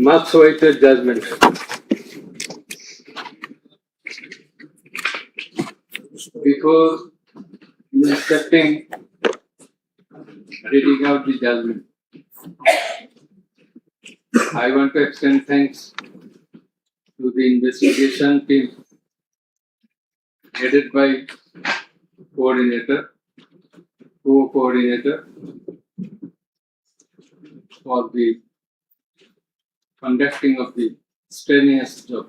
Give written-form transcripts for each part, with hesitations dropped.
much awaited judgment. Before accepting reading out the judgment, I want to extend thanks to the investigation team headed by co-coordinator for the conducting of the strenuous job.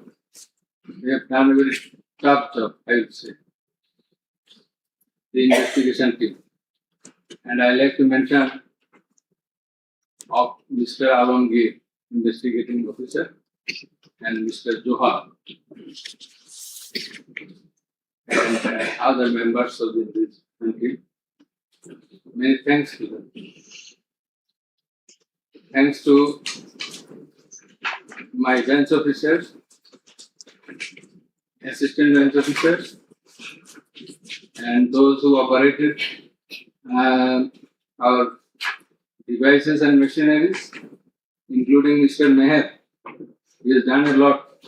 We have done a very tough job, I would say, the investigation team. And I like to mention of Mr. Alamgir, investigating officer, and Mr. Johar, and other members of the investigation team. Many thanks to them. Thanks to my bench officers, assistant bench officers, and those who operated our devices and machineries, including Mr. Meher. He has done a lot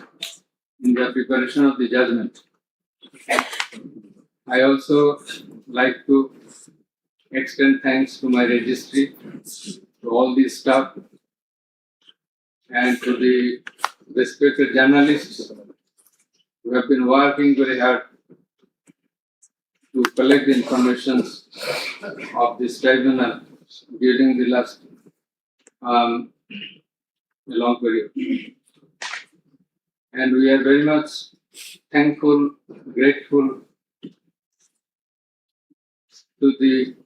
in the preparation of the judgment. I also like to extend thanks to my registry, to all the staff, and to the respected journalists who have been working very hard to collect the information of this tribunal during the last long period. And we are very much thankful, grateful to the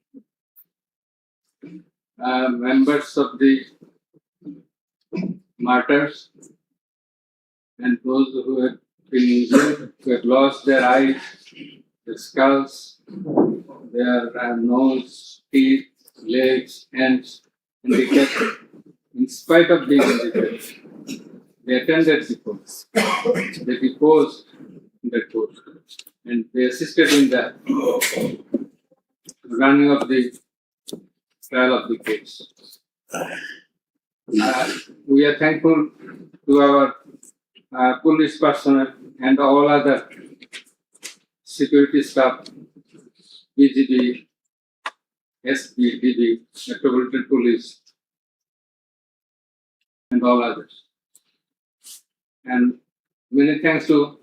members of the martyrs and those who have been injured, who have lost their eyes, their skulls, their nose, teeth, legs, hands, handicapped. In spite of being handicapped, they attended the court. They deposed the court, and they assisted in the running of the trial of the case. We are thankful to our police personnel and all other security staff, BGB, SP, DB, Metropolitan Police, and all others. And many thanks to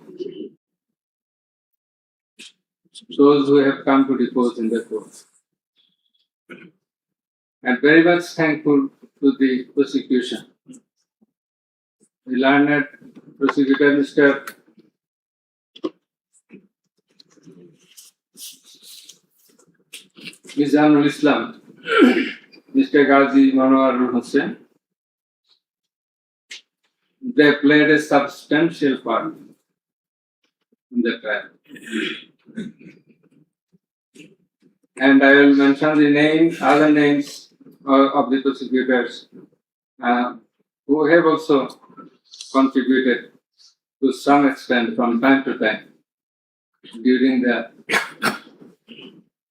those who have come to depose in the court. And very much thankful to the prosecution. The learned prosecutor, Mr. Mizanul Islam, Mr. Ghazi Manohar Hussain. They played a substantial part in the trial. And I will mention the other names of the prosecutors who have also contributed to some extent from time to time during the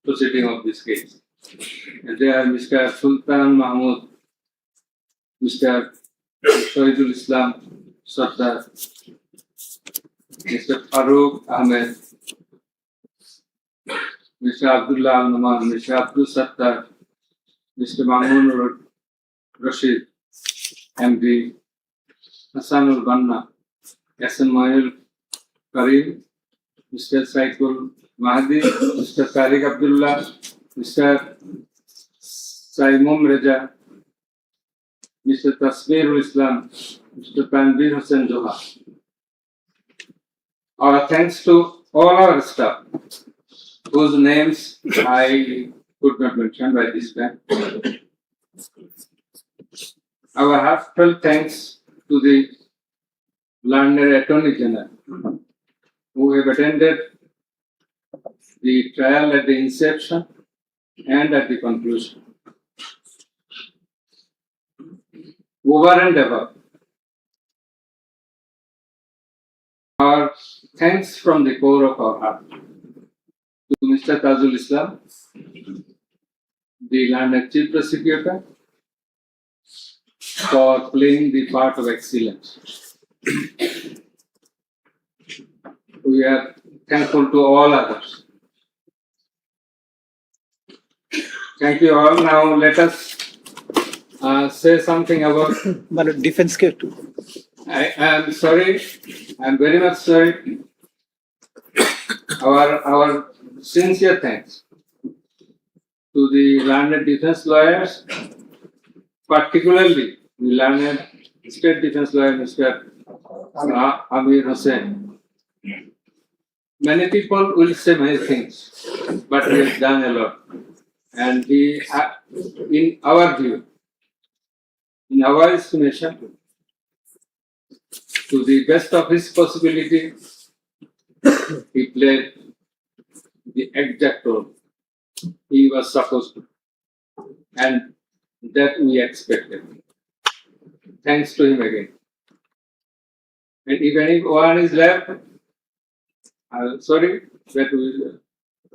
proceeding of this case. And they are Mr. Sultan Mahmood, Mr. Shahidul Islam Sardar, Mr. Farooq Ahmed, Mr. Abdullah Al-Naman, Mr. Abdul Sattar, Mr. Mamun Rashid, MD, Hassanul Banna, Hassan Mayul Karim, Mr. Saikul Mahdi, Mr. Tariq Abdullah, Mr. Saimum Reza, Mr. Tasbirul Islam, Mr. Tanvir Hussain Johar. Our thanks to all our staff, whose names I could not mention by this time. Our heartfelt thanks to the learned Attorney General, who have attended the trial at the inception and at the conclusion. Over and above, our thanks from the core of our heart to Mr. Tajul Islam, the learned Chief Prosecutor, for playing the part of excellence. We are thankful to all others. Thank you all. Now let us say something about. Defense care too. I am sorry. I am very much sorry. Our sincere thanks to the learned defense lawyers, particularly the learned state defense lawyer, Mr. Amir Hussain. Many people will say many things, but he has done a lot. And he, in our view, in our estimation, to the best of his possibility, he played the exact role he was supposed to, and that we expected. Thanks to him again. And if anyone is left, sorry that we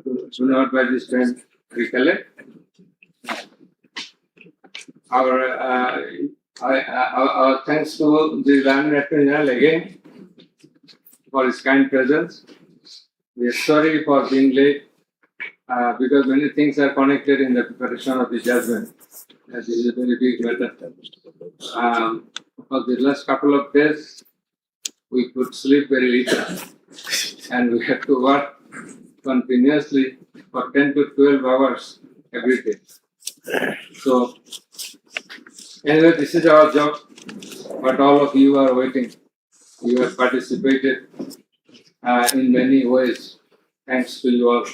do not by this time recollect. Our thanks to the Learned Attorney General again for his kind presence. We are sorry for being late because many things are connected in the preparation of the judgment. As is a very big matter. For the last couple of days, we could sleep very little, and we had to work continuously for 10 to 12 hours every day. So, anyway, this is our job, but all of you are waiting. You have participated in many ways. Thanks to you all.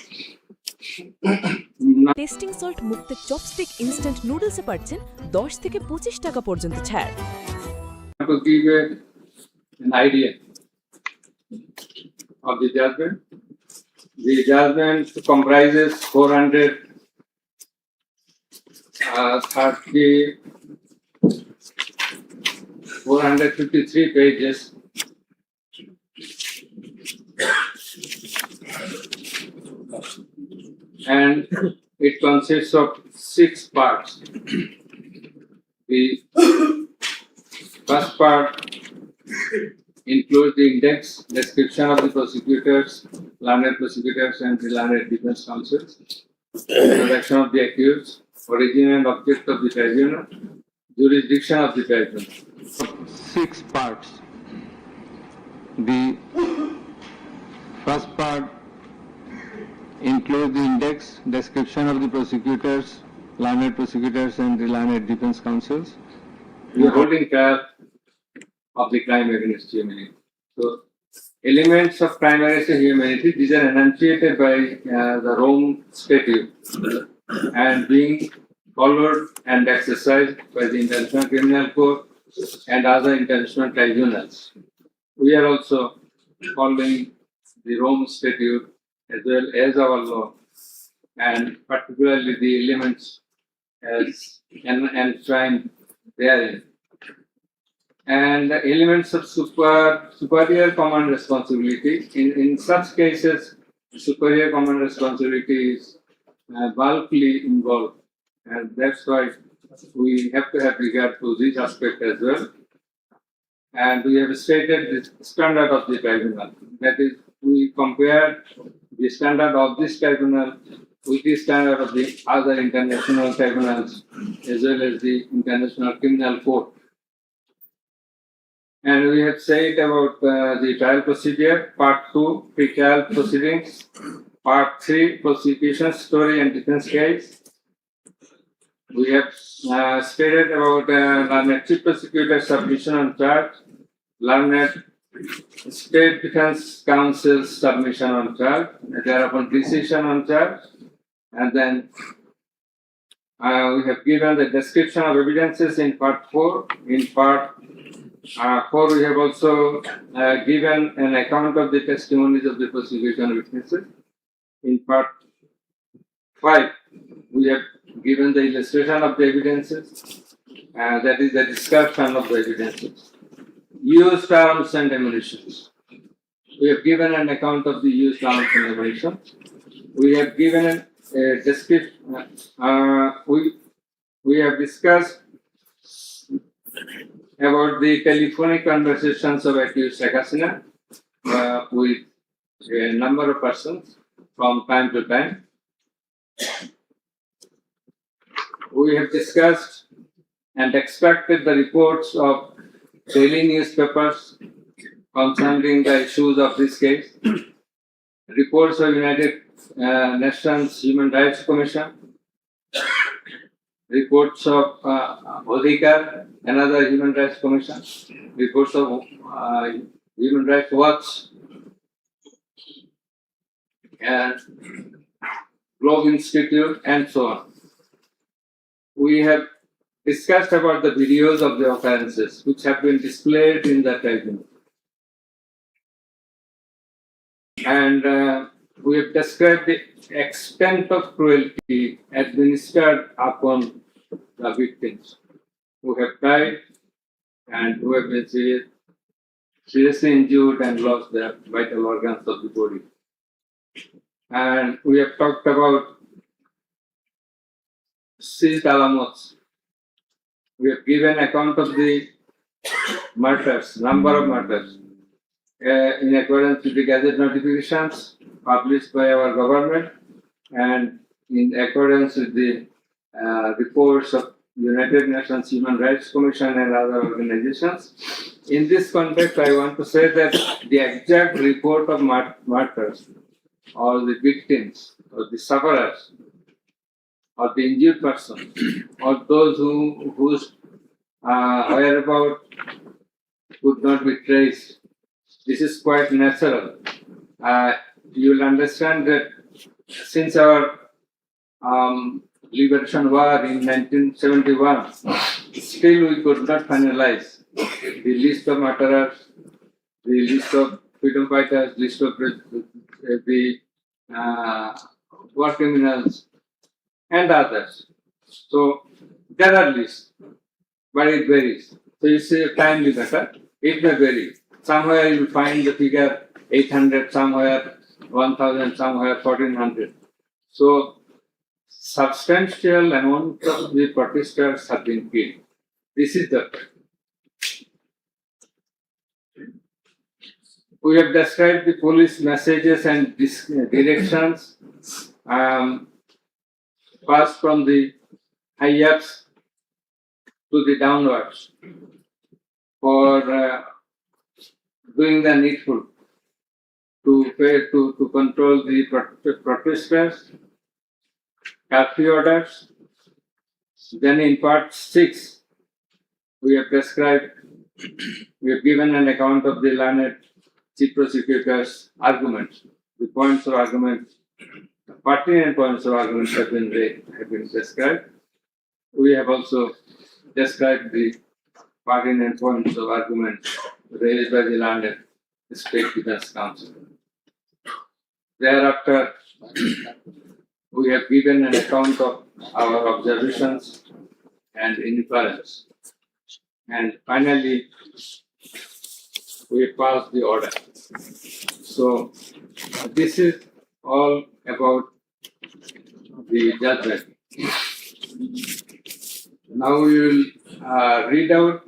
Testing salt মুক্ত chopstick instant নুডলসে পাচ্ছেন 10 থেকে 25 টাকা পর্যন্ত ছাড়। To give an idea of the judgment. The judgment comprises 453 pages. And it consists of 6 parts. The first part includes the index, description of the prosecutors, learned prosecutors and the learned defense counsels, introduction of the accused, origin and object of the tribunal, jurisdiction of the tribunal. 6 parts. The first part includes the index, description of the prosecutors, learned prosecutors and the learned defense counsels. We are holding trial of the crime against humanity. So, elements of crime against humanity, these are enunciated by the Rome Statute and being followed and exercised by the International Criminal Court and other international tribunals. We are also following the Rome Statute as well as our law, and particularly the elements as enshrined therein. And the elements of superior command responsibility. In such cases, superior command responsibility is bulkily involved, and that's why we have to have regard to this aspect as well. And we have stated the standard of the tribunal. That is, we compare the standard of this tribunal with the standard of the other international tribunals as well as the International Criminal Court. And we have said about the trial procedure, part 2, pre-trial proceedings, part 3, prosecution story and defense case. We have stated about learned chief prosecutor submission on charge, learned state defense counsel's submission on charge, thereupon decision on charge, and then we have given the description of evidences in part 4. In part 4, we have also given an account of the testimonies of the prosecution witnesses. In part 5, we have given the illustration of the evidences, that is the description of the evidences. Used arms and ammunition. We have given an account of the used arms and ammunition. We have given a description. We have discussed about the telephonic conversations of accused Sheikh Hasina with a number of persons from time to time. We have discussed and extracted the reports of daily newspapers concerning the issues of this case, reports of United Nations Human Rights Commission, reports of Odhikar, another Human Rights Commission, reports of Human Rights Watch, and Globe Institute, and so on. We have discussed about the videos of the occurrences which have been displayed in the tribunal. And we have described the extent of cruelty administered upon the victims who have died and who have been seriously injured and lost their vital organs of the body. And we have talked about seized alamots. We have given account of the murders, number of murders, in accordance with the Gazette notifications published by our government and in accordance with the reports of United Nations Human Rights Commission and other organizations. In this context, I want to say that the exact report of martyrs or the victims or the sufferers or the injured person or those whose whereabouts could not be traced, this is quite natural. You will understand that since our liberation war in 1971, still we could not finalize the list of murderers, the list of freedom fighters, list of the war criminals, and others. So there are lists, but it varies. So you see a time limit, it may vary. Somewhere you will find the figure 800, somewhere 1000, somewhere 1400. So substantial amount of the protesters have been killed. This is the fact. We have described the police messages and directions passed from the high-ups to the downwards for doing the needful to control the protesters, curfew orders. Then in part 6, we have described, we have given an account of the learned chief prosecutor's arguments, the points of argument, the pertinent points of argument have been described. We have also described the pertinent points of argument raised by the learned State Defense Council. Thereafter, we have given an account of our observations and inference. And finally, we passed the order. So, this is all about the judgment. Now we will read out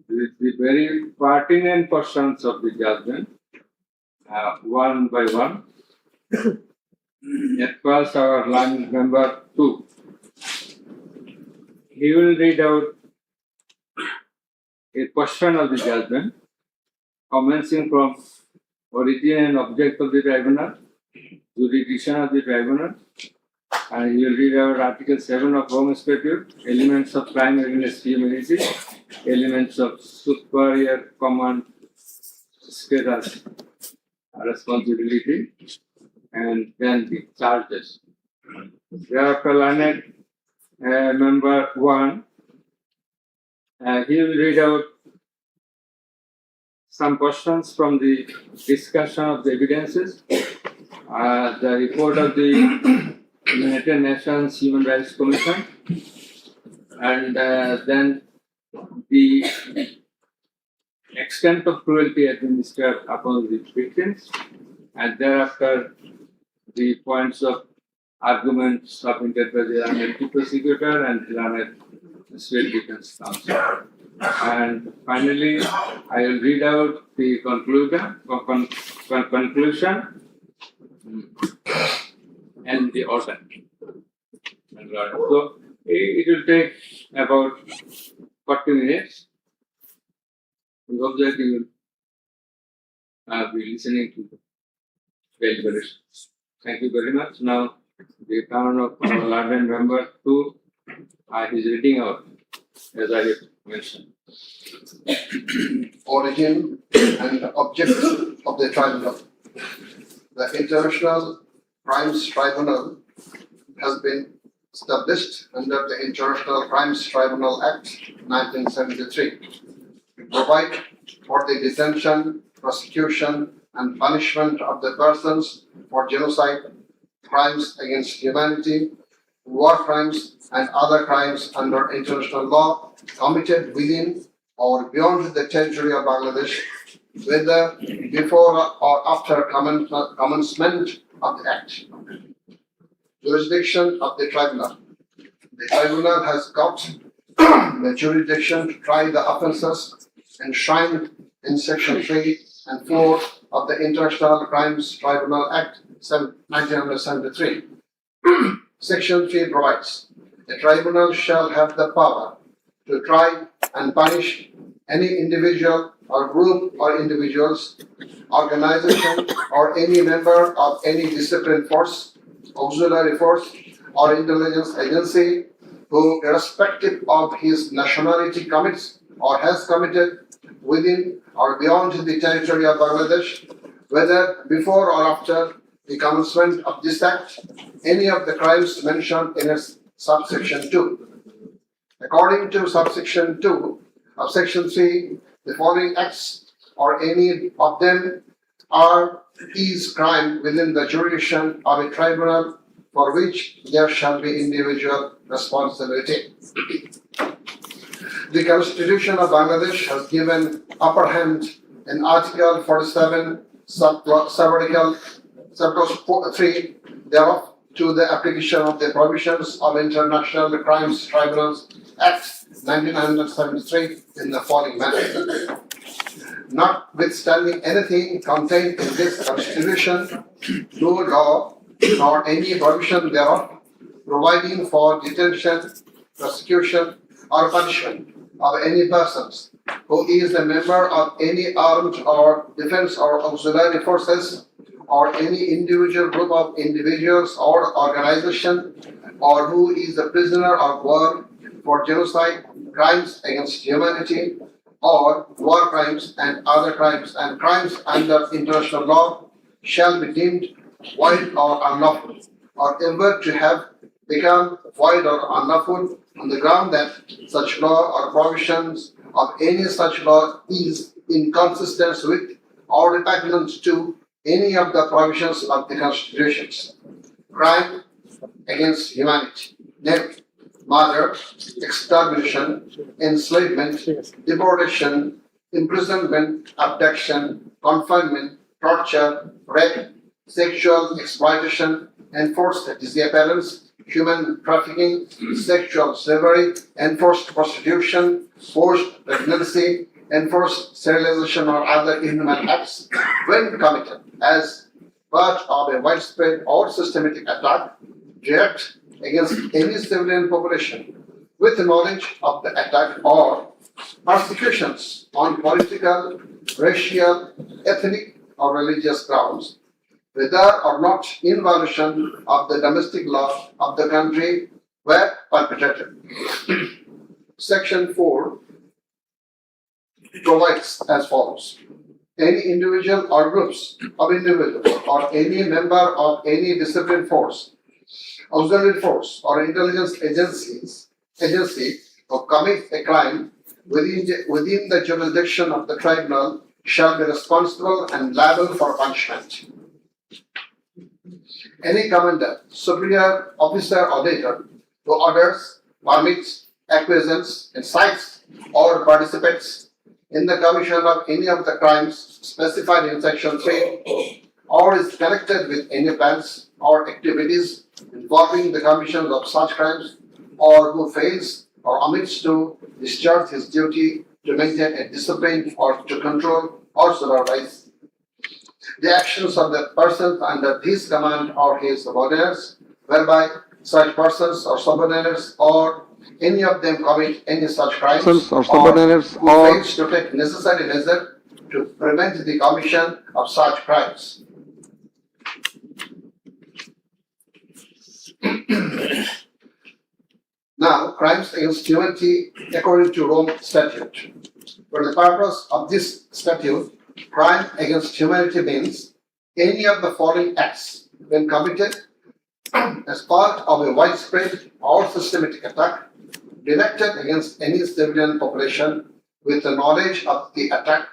the very pertinent portions of the judgment, one by one. At first, our line member 2. He will read out a portion of the judgment, commencing from origin and object of the tribunal, jurisdiction of the tribunal, and he will read out Article 7 of Home Statute, elements of crime against humanity, elements of superior command status, responsibility, and then the charges. Thereafter, learned member 1, he will read out some questions from the discussion of the evidences, the report of the United Nations Human Rights Commission, and then the extent of cruelty administered upon the victims, and thereafter the points of arguments submitted by the learned prosecutor and the learned State Defense Council. And finally, I will read out the conclusion and the order. So it will take about 40 minutes. We hope that you will be listening to the deliberations. Thank you very much. Now, the turn of our London member to is reading out, as I mentioned. Origin and objectives of the tribunal. The International Crimes Tribunal has been established under the International Crimes Tribunal Act 1973 to provide for the detention, prosecution, and punishment of the persons for genocide, crimes against humanity, war crimes, and other crimes under international law committed within or beyond the territory of Bangladesh, whether before or after commencement of the Act. Jurisdiction of the Tribunal. The Tribunal has got the jurisdiction to try the offences enshrined in Section 3 and 4 of the International Crimes Tribunal Act 1973. Section 3 provides, the Tribunal shall have the power to try and punish any individual or group or individuals, organization, or any member of any disciplined force, auxiliary force, or intelligence agency who, irrespective of his nationality, commits or has committed within or beyond the territory of Bangladesh, whether before or after the commencement of this Act, any of the crimes mentioned in its subsection 2. According to subsection 2 of section 3, the following acts or any of them are is crime within the jurisdiction of a tribunal for which there shall be individual responsibility. The Constitution of Bangladesh has given upper hand in Article 47, Subarticle 3 thereof to the application of the provisions of International Crimes Tribunals Act 1973 in the following manner. Notwithstanding anything contained in this Constitution, no law nor any provision thereof providing for detention, prosecution, or punishment of any persons who is a member of any armed or defense or auxiliary forces or any individual group of individuals or organization or who is a prisoner of war for genocide, crimes against humanity, or war crimes and other crimes and crimes under international law shall be deemed void or unlawful, or ever to have become void or unlawful on the ground that such law or provisions of any such law is inconsistent with or repugnant to any of the provisions of the constitutions. Crime against humanity, namely murder, extermination, enslavement, deportation, imprisonment, abduction, confinement, torture, rape, sexual exploitation, enforced disappearance, human trafficking, sexual slavery, enforced prostitution, forced pregnancy, enforced sterilization or other inhuman acts when committed as part of a widespread or systematic attack direct against any civilian population with knowledge of the attack or persecutions on political, racial, ethnic, or religious grounds, whether or not in violation of the domestic law of the country were perpetrated. Section 4 provides as follows. Any individual or groups of individuals or any member of any disciplined force, auxiliary force, or intelligence agency who commit a crime within the jurisdiction of the tribunal shall be responsible and liable for punishment. Any commander, superior officer or leader who orders, permits, acquiesces, incites, or participates in the commission of any of the crimes specified in section 3 or is connected with any plans or activities involving the commission of such crimes or who fails or omits to discharge his duty to maintain a discipline or to control or supervise the actions of the persons under his command or his subordinates, whereby such persons or subordinates or any of them commit any such crimes Persons or subordinates who or- fails to take necessary measure to prevent the commission of such crimes. Now, crimes against humanity according to Rome statute. For the purpose of this statute, crime against humanity means any of the following acts when committed as part of a widespread or systematic attack directed against any civilian population with the knowledge of the attack,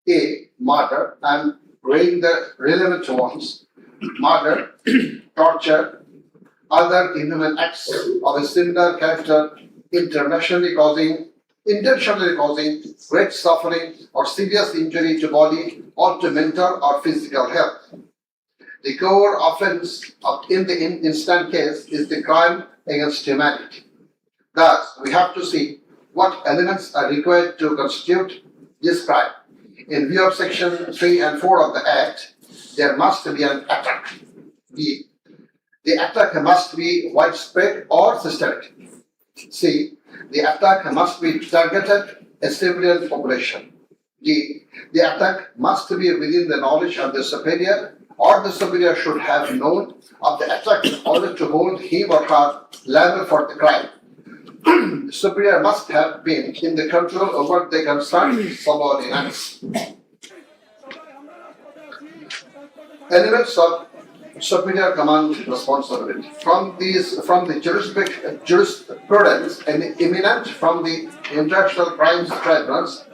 A. Murder, and weighing the relevant ones, murder, torture, other inhuman acts of a similar character intentionally causing great suffering or serious injury to body or to mental or physical health. The core offense in the instant case is the crime against humanity. Thus, we have to see what elements are required to constitute this crime. In view of section 3 and 4 of the Act, there must be an attack. B. The attack must be widespread or systematic. C. The attack must be targeted a civilian population. D. The attack must be within the knowledge of the superior, or the superior should have known of the attack in order to hold him or her liable for the crime. The superior must have been in the control over the concerned subordinates. Elements of superior command responsibility. From the jurisprudence and eminent from the international crimes tribunals,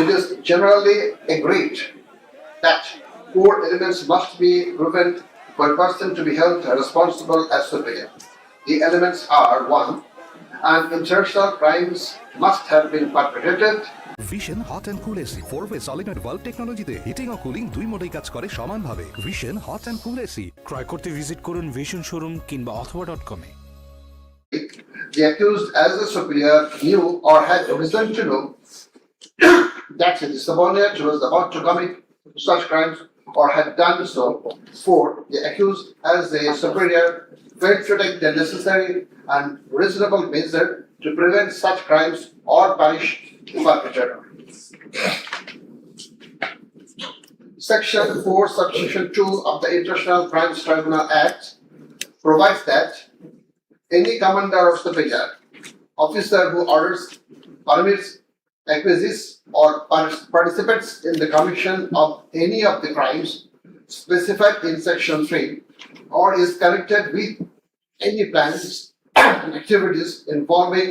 it is generally agreed that 4 elements must be proven for a person to be held responsible as superior. The elements are: 1. An international crimes must have been perpetrated. Vision hot and cool AC 4-ওয়ে solenoid valve টেকনোলজিতে heating ও cooling দুই মোডেই কাজ করে সমানভাবে। Vision hot and cool AC ক্রয় করতে ভিজিট করুন ভিশন শোরুম কিংবা অথবা.com-এ। The accused as a superior knew or had reason to know that the subordinate was about to commit such crimes or had done so. 4. The accused as a superior failed to take the necessary and reasonable measure to prevent such crimes or punish the perpetrator. Section 4, subsection 2 of the International Crimes Tribunal Act provides that any commander or superior officer who orders, permits, acquiesces, or participates in the commission of any of the crimes specified in Section 3 or is connected with any plans and activities involving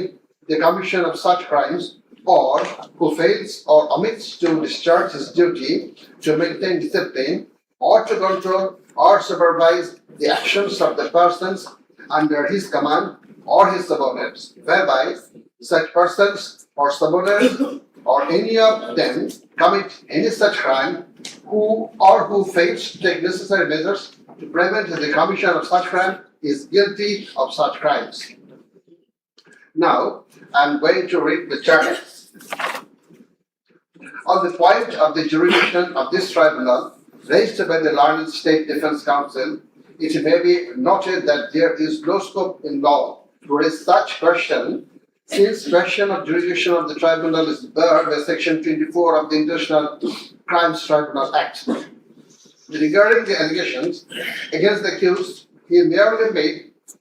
the commission of such crimes, or who fails or omits to discharge his duty to maintain discipline or to control or supervise the actions of the persons under his command or his subordinates, whereby such persons or subordinates or any of them commit any such crime, who fails to take necessary measures to prevent the commission of such crime is guilty of such crimes. Now, I'm going to read the charges. On the point of the jurisdiction of this tribunal raised by the learned State Defense Council, it may be noted that there is no scope in law to raise such question, since question of jurisdiction of the tribunal is barred by Section 24 of the International Crimes Tribunal Act. Regarding the allegations against the accused, he merely made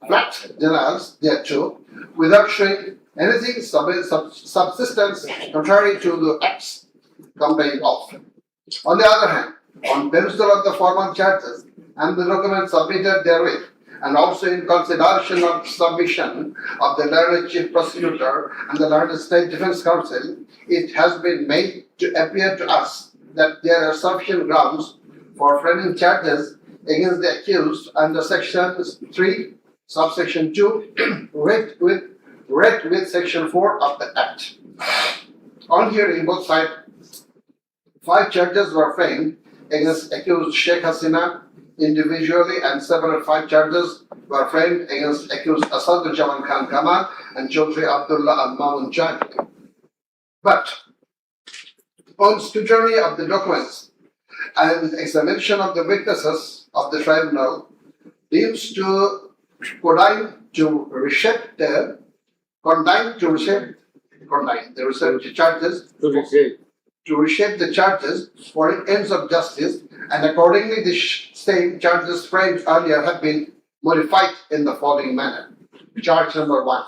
flat denials thereto, without showing anything subsistence contrary to the acts complained of. On the other hand, on perusal of the formal charges and the documents submitted therewith, and also in consideration of the submission of the learned Chief Prosecutor and the learned State Defense Council, it has been made to appear to us that there are sufficient grounds for framing charges against the accused under Section 3, subsection 2, read with Section 4 of the Act. On hearing both sides, 5 charges were framed against accused Sheikh Hasina individually, and several 5 charges were framed against accused Asadul Jaman Khan Kamal and Chaudhry Abdullah Al Mamun Jani. But On scrutiny of the documents and examination of the witnesses of the tribunal deems to condign to reshape the charges to reshape the charges for ends of justice, and accordingly the same charges framed earlier have been modified in the following manner. Charge number 1.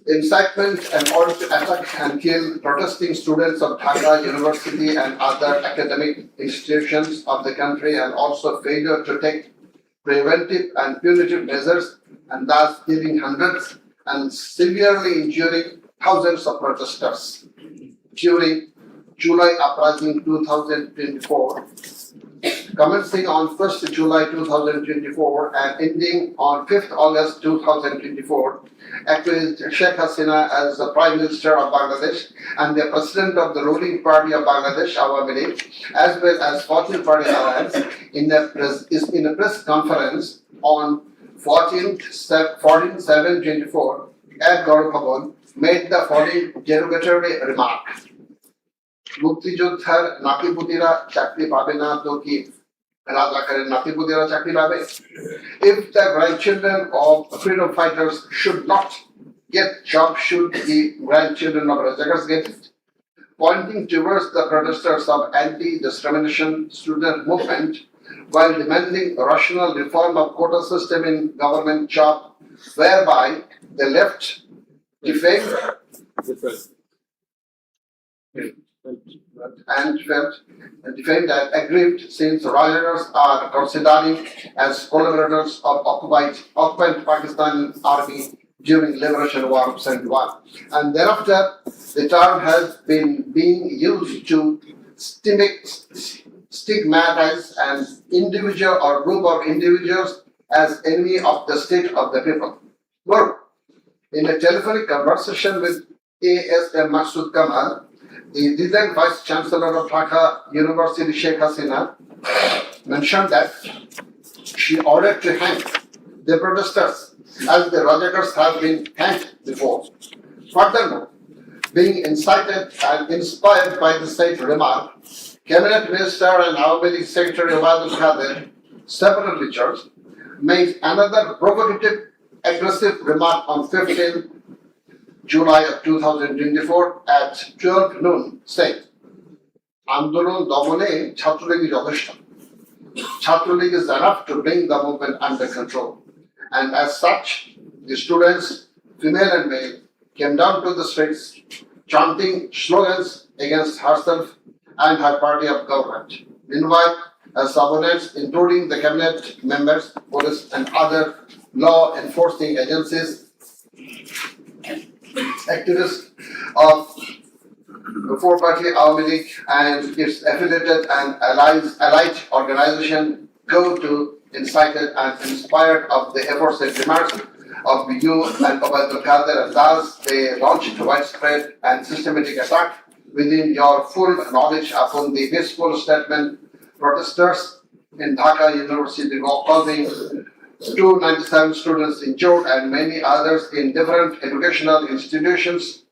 Incitement and order to attack and kill protesting students of Dhaka University and other academic institutions of the country, and also failure to take preventive and punitive measures, and thus killing hundreds and severely injuring thousands of protesters during July uprising 2024, commencing on 1st July 2024 and ending on 5th August 2024, accused Sheikh Hasina as the Prime Minister of Bangladesh and the President of the ruling party of Bangladesh, Awami League, as well as 14 Party Alliance, in a press conference on 14/7/24 at Gaurav Bhavan, made the following derogatory remark. মুক্তিযোদ্ধার নাতিপুতিরা চাকরি পাবে না তো কি রাজাকারের নাতিপুতিরা চাকরি পাবে? If the grandchildren of freedom fighters should not get jobs, should the grandchildren of rajakars get it? Pointing towards the protesters of anti-discrimination student movement while demanding a rational reform of quota system in government job, whereby the left defamed and aggrieved, since rioters are considered as collaborators of occupied Pakistan Army during Liberation War of 71. And thereafter, the term has been being used to stigmatize an individual or group of individuals as enemy of the state of the people. Well, in a telephonic conversation with ASM Masood Kamal, the then Vice Chancellor of Dhaka University, Sheikh Hasina, mentioned that she ordered to hang the protesters as the rioters have been hanged before. Furthermore, being incited and inspired by the said remark, Cabinet Minister and Awami League Secretary Abdul Qadir, separately charged, made another provocative, aggressive remark on 15th July of 2024 at 12 noon, saying, Andolon Domone Chatruligi Jodeshta. Chatruligi is enough to bring the movement under control. And as such, the students, female and male, came down to the streets chanting slogans against herself and her party of government. Meanwhile, as subordinates, including the cabinet members, police, and other law enforcing agencies, activists of the four-party Awami League and its affiliated and allied organization go to incited and inspired of the aforesaid remarks of you and Abdul Qadir, and thus they launched widespread and systematic attack within your full knowledge upon the peaceful statement protesters in Dhaka University, causing 297 students injured and many others in different educational institutions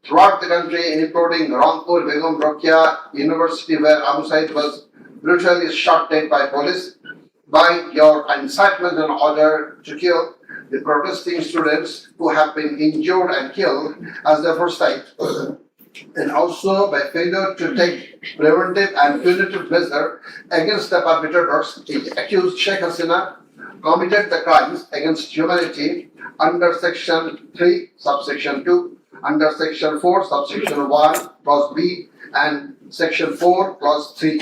throughout the country, including Rangpur Begum Rokeya University, where Abu Said was brutally shot dead by police. By your incitement and order to kill the protesting students who have been injured and killed as the first site, and also by failure to take preventive and punitive measure against the perpetrators, it accused Sheikh Hasina committed the crimes against humanity under Section 3, subsection 2, under Section 4, subsection 1, clause B, and Section 4, clause 3,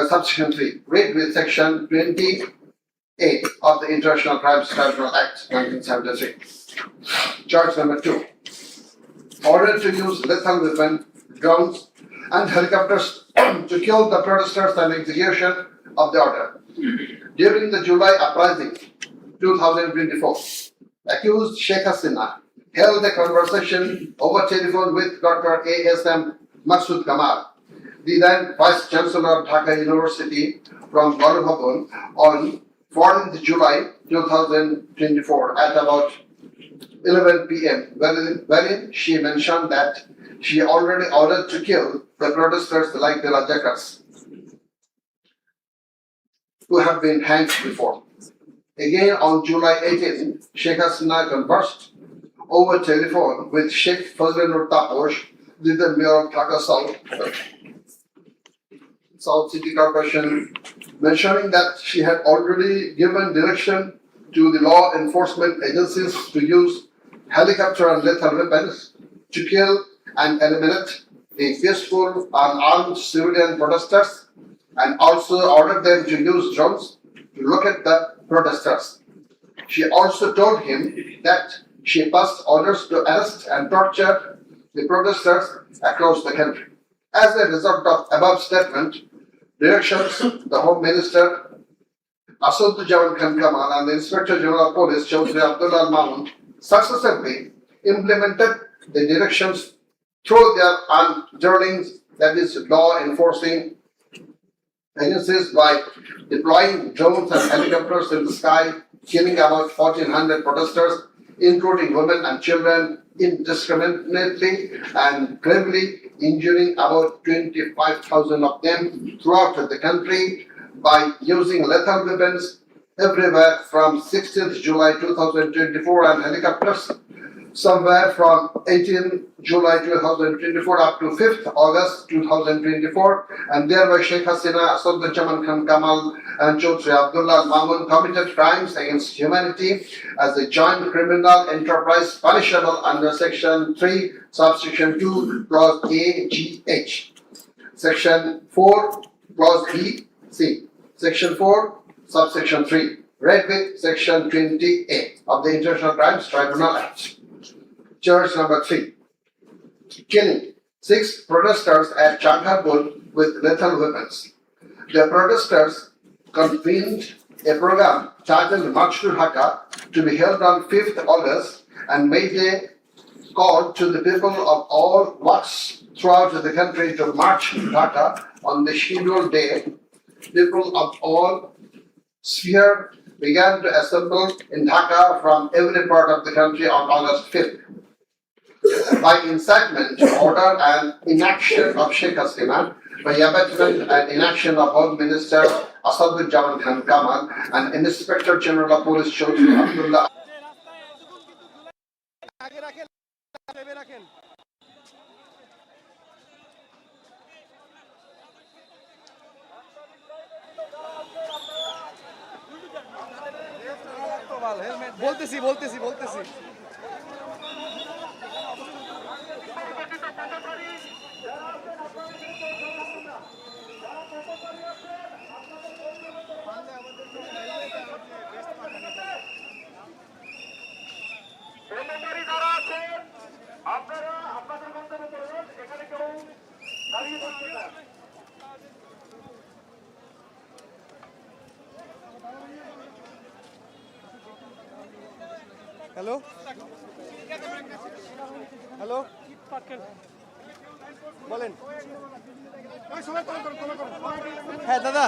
subsection 3, read with Section 28 of the International Crimes Tribunal Act 1973. Charge number 2. Order to use lethal weapon, drones, and helicopters to kill the protesters and execution of the order. During the July uprising 2024, accused Sheikh Hasina held a conversation over telephone with Dr. ASM Masood Kamal, the then Vice Chancellor of Dhaka University, from Gaurav Bhavan on 14th July 2024 at about 11 p.m., wherein she mentioned that she already ordered to kill the protesters like the Rajakas who have been hanged before. Again, on July 18, Sheikh Hasina conversed over telephone with Sheikh Fazlur Taposh, the mayor of Dhaka South City Corporation, mentioning that she had already given direction to the law enforcement agencies to use helicopter and lethal weapons to kill and eliminate the peaceful unarmed civilian protesters, and also ordered them to use drones to locate the protesters. She also told him that she passed orders to arrest and torture the protesters across the country. As a result of above statement, directions, the Home Minister Asaduzzaman Khan Kamal and the Inspector General of Police Chaudhry Abdullah Mahmood successively implemented the directions through their underlings, that is, law enforcing agencies, by deploying drones and helicopters in the sky, killing about 1,400 protesters, including women and children, indiscriminately and gravely injuring about 25,000 of them throughout the country by using lethal weapons everywhere from 16th July 2024 and helicopters somewhere from 18 July 2024 up to 5th August 2024, and thereby Sheikh Hasina, Asaduzzaman Khan Kamal and Chaudhry Abdullah Mahmood committed crimes against humanity as a joint criminal enterprise punishable under Section 3, Subsection 2, Clause A, G, H, Section 4, Clause B, C, Section 4, Subsection 3, read with Section 20A of the International Crimes Tribunal Act. Charge number 3, killing 6 protesters at Changharpur with lethal weapons. The protesters convened a program titled March to Dhaka to be held on 5th August and made a call to the people of all walks throughout the country to march to Dhaka on the scheduled day. People of all spheres began to assemble in Dhaka from every part of the country on August 5th. By incitement, order and inaction of Sheikh Hasina, by abetment and inaction of Home Minister Asaduzzaman Khan Kamal and Inspector General of Police Chaudhry Abdullah. বলতেছি যারা আছেন আপনারা আপনাদের গন্তব্যে চলুন, এখানে কেউ দাঁড়িয়ে থাকবে না। হ্যালো হ্যালো বলেন। হ্যাঁ দাদা,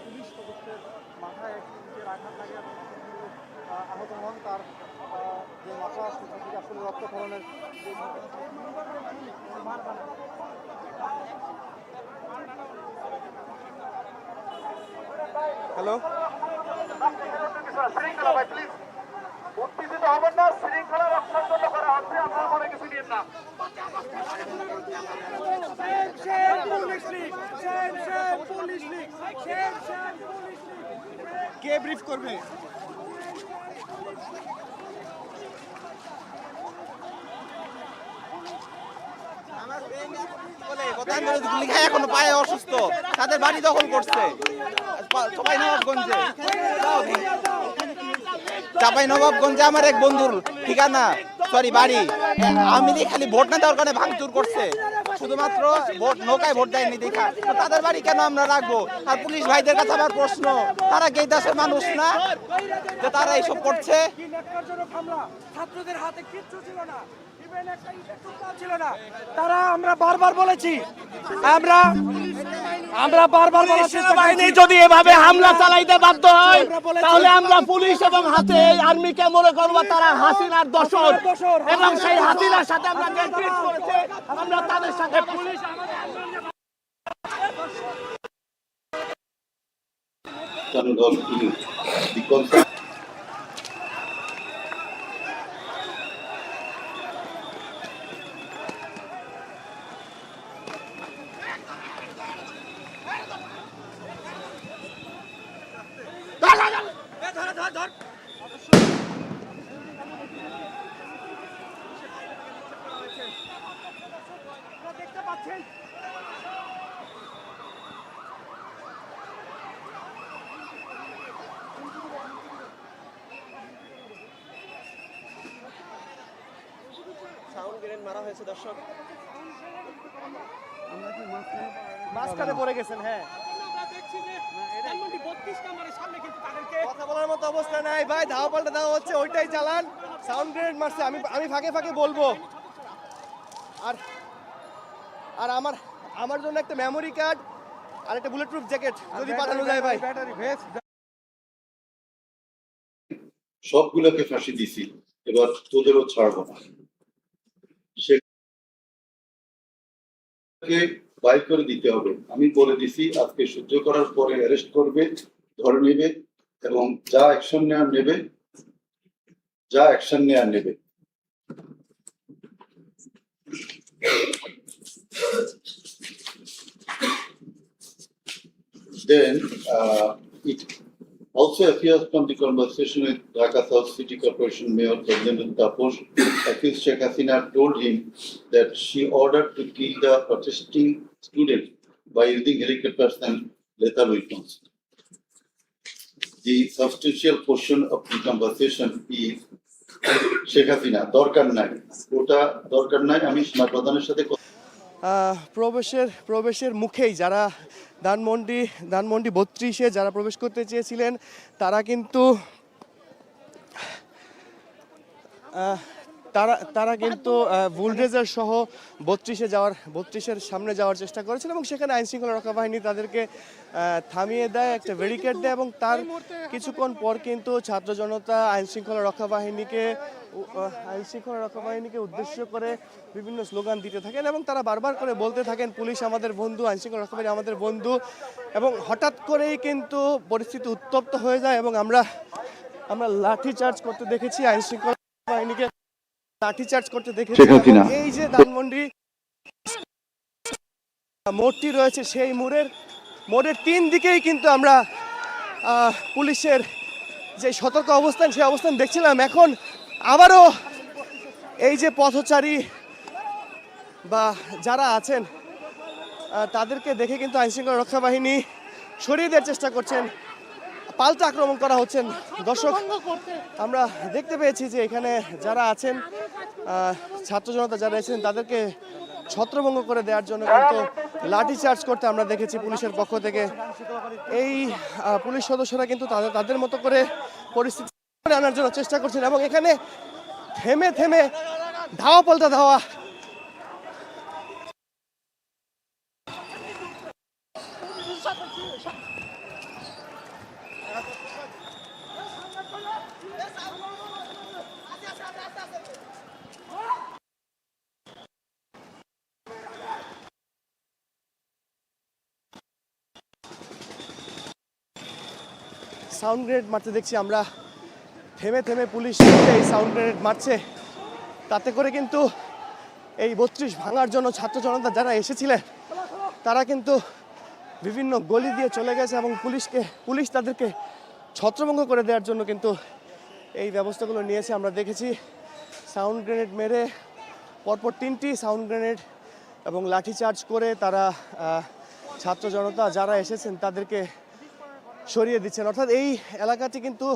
পুলিশ সদস্যের মাথায় একটি আঘাত লাগে এবং আহত হন। তার যে মাথা সেটা থেকে আসলে রক্তক্ষরণের হ্যালো শৃঙ্খলা ভাই প্লিজ উত্তেজিত হবেন না, শৃঙ্খলা রক্ষার জন্য করা হচ্ছে, আপনারা মনে কিছু নিয়েন না। কে ব্রিফ করবে? এখনো পায়ে অসুস্থ, তাদের বাড়ি দখল করছে সবাই নবাবগঞ্জে। চাঁপাইনবাবগঞ্জে আমার এক বন্ধুর ঠিকানা সরি বাড়ি, আওয়ামী লীগ খালি ভোট না দেওয়ার কারণে ভাঙচুর করছে, শুধুমাত্র ভোট নৌকায় ভোট দেয়নি দেখা। তো তাদের বাড়ি কেন আমরা রাখবো? আর পুলিশ ভাইদের কাছে আমার প্রশ্ন, তারা কি এই দেশের মানুষ না যে তারা এইসব করছে? ছাত্রদের হাতে কিচ্ছু ছিল না, ইভেন একটা ইটের টুকরাও ছিল না। তারা আমরা বারবার বলেছি, আমরা বারবার বলেছি বাহিনী যদি এভাবে হামলা চালাইতে বাধ্য হয় তাহলে আমরা পুলিশ এবং হাতে আর্মিকে মনে করবো তারা হাসিনার দোসর, এবং সেই হাসিনার সাথে আমরা যে ট্রিট করেছে আমরা তাদের সাথে পুলিশ দেখতে পাচ্ছেন সাউন্ড গ্রেনেড মারা হয়েছে দর্শক, মাঝখানে পড়ে গেছেন। হ্যাঁ, কথা বলার মতো অবস্থা নাই ভাই, ধাওয়া পাল্টা দেওয়া হচ্ছে, ওইটাই চালান। সাউন্ড গ্রেনেড মারছে, আমি ফাঁকে ফাঁকে বলবো। আর আর আমার জন্য একটা মেমোরি কার্ড আর একটা বুলেট প্রুফ জ্যাকেট যদি পাঠানো যায় ভাই। সবগুলোকে ফাঁসি দিছি, এবার তোদেরও ছাড়বো না। সেকে বাই করে দিতে হবে। আমি বলে দিছি আজকে সহ্য করার পরে অ্যারেস্ট করবে, ধরে নেবে এবং যা অ্যাকশন নেওয়ার নেবে। Then it also appears from the conversation with Dhaka South City Corporation Mayor J-Jayant Taposh, accused Sheikh Hasina told him that she ordered to kill the protesting student by using helicopters and lethal weapons. The substantial portion of the conversation is Sheikh Hasina, দরকার নাই, ওটা দরকার নাই। আমি সেনা প্রধানের সাথে প্রবেশের মুখেই যারা ধানমন্ডি 32-এ যারা প্রবেশ করতে চেয়েছিলেন তারা কিন্তু বুলডোজার সহ 32-এর সামনে যাওয়ার চেষ্টা করেছিল এবং সেখানে আইনশৃঙ্খলা রক্ষা বাহিনী তাদেরকে থামিয়ে দেয়, একটা ব্যারিকেড দেয় এবং তার কিছুক্ষণ পর কিন্তু ছাত্র জনতা আইনশৃঙ্খলা রক্ষা বাহিনীকে উদ্দেশ্য করে বিভিন্ন স্লোগান দিতে থাকেন এবং তারা বারবার করে বলতে থাকেন পুলিশ আমাদের বন্ধু, আইনশৃঙ্খলা রক্ষা বাহিনী আমাদের বন্ধু। এবং হঠাৎ করেই কিন্তু পরিস্থিতি উত্তপ্ত হয়ে যায় এবং আমরা লাঠি চার্জ করতে দেখেছি, আইনশৃঙ্খলা বাহিনীকে লাঠিচার্জ করতে দেখেছি। এই যে ধানমন্ডি মোড়টি রয়েছে সেই মোড়ের 3 দিকেই কিন্তু আমরা পুলিশের যে সতর্ক অবস্থান সেই অবস্থান দেখছিলাম। এখন আবারও এই যে পথচারী বা যারা আছেন তাদেরকে দেখে কিন্তু আইনশৃঙ্খলা রক্ষা বাহিনী সরিয়ে দেওয়ার চেষ্টা করছেন, পাল্টা আক্রমণ করা হচ্ছেন। দর্শক আমরা দেখতে পেয়েছি যে এখানে যারা আছেন ছাত্র জনতা যারা এসেছেন তাদেরকে ছত্রভঙ্গ করে দেওয়ার জন্য কিন্তু লাঠি চার্জ করতে আমরা দেখেছি পুলিশের পক্ষ থেকে। এই পুলিশ সদস্যরা কিন্তু তাদের মতো করে পরিস্থিতি আনার জন্য চেষ্টা করছেন এবং এখানে থেমে থেমে ধাওয়া পাল্টা ধাওয়া। সাউন্ড গ্রেনেড মারতে দেখছি আমরা, থেমে থেমে পুলিশ এই সাউন্ড গ্রেনেড মারছে। তাতে করে কিন্তু এই 32 ভাঙার জন্য ছাত্র জনতা যারা এসেছিলেন তারা কিন্তু বিভিন্ন গলি দিয়ে চলে গেছে এবং পুলিশ তাদেরকে ছত্রভঙ্গ করে দেওয়ার জন্য কিন্তু এই ব্যবস্থাগুলো নিয়েছে। আমরা দেখেছি সাউন্ড গ্রেনেড মেরে পরপর 3টি সাউন্ড গ্রেনেড এবং লাঠিচার্জ করে তারা ছাত্র জনতা যারা এসেছেন তাদেরকে সরিয়ে দিচ্ছেন। অর্থাৎ এই এলাকাটি কিন্তু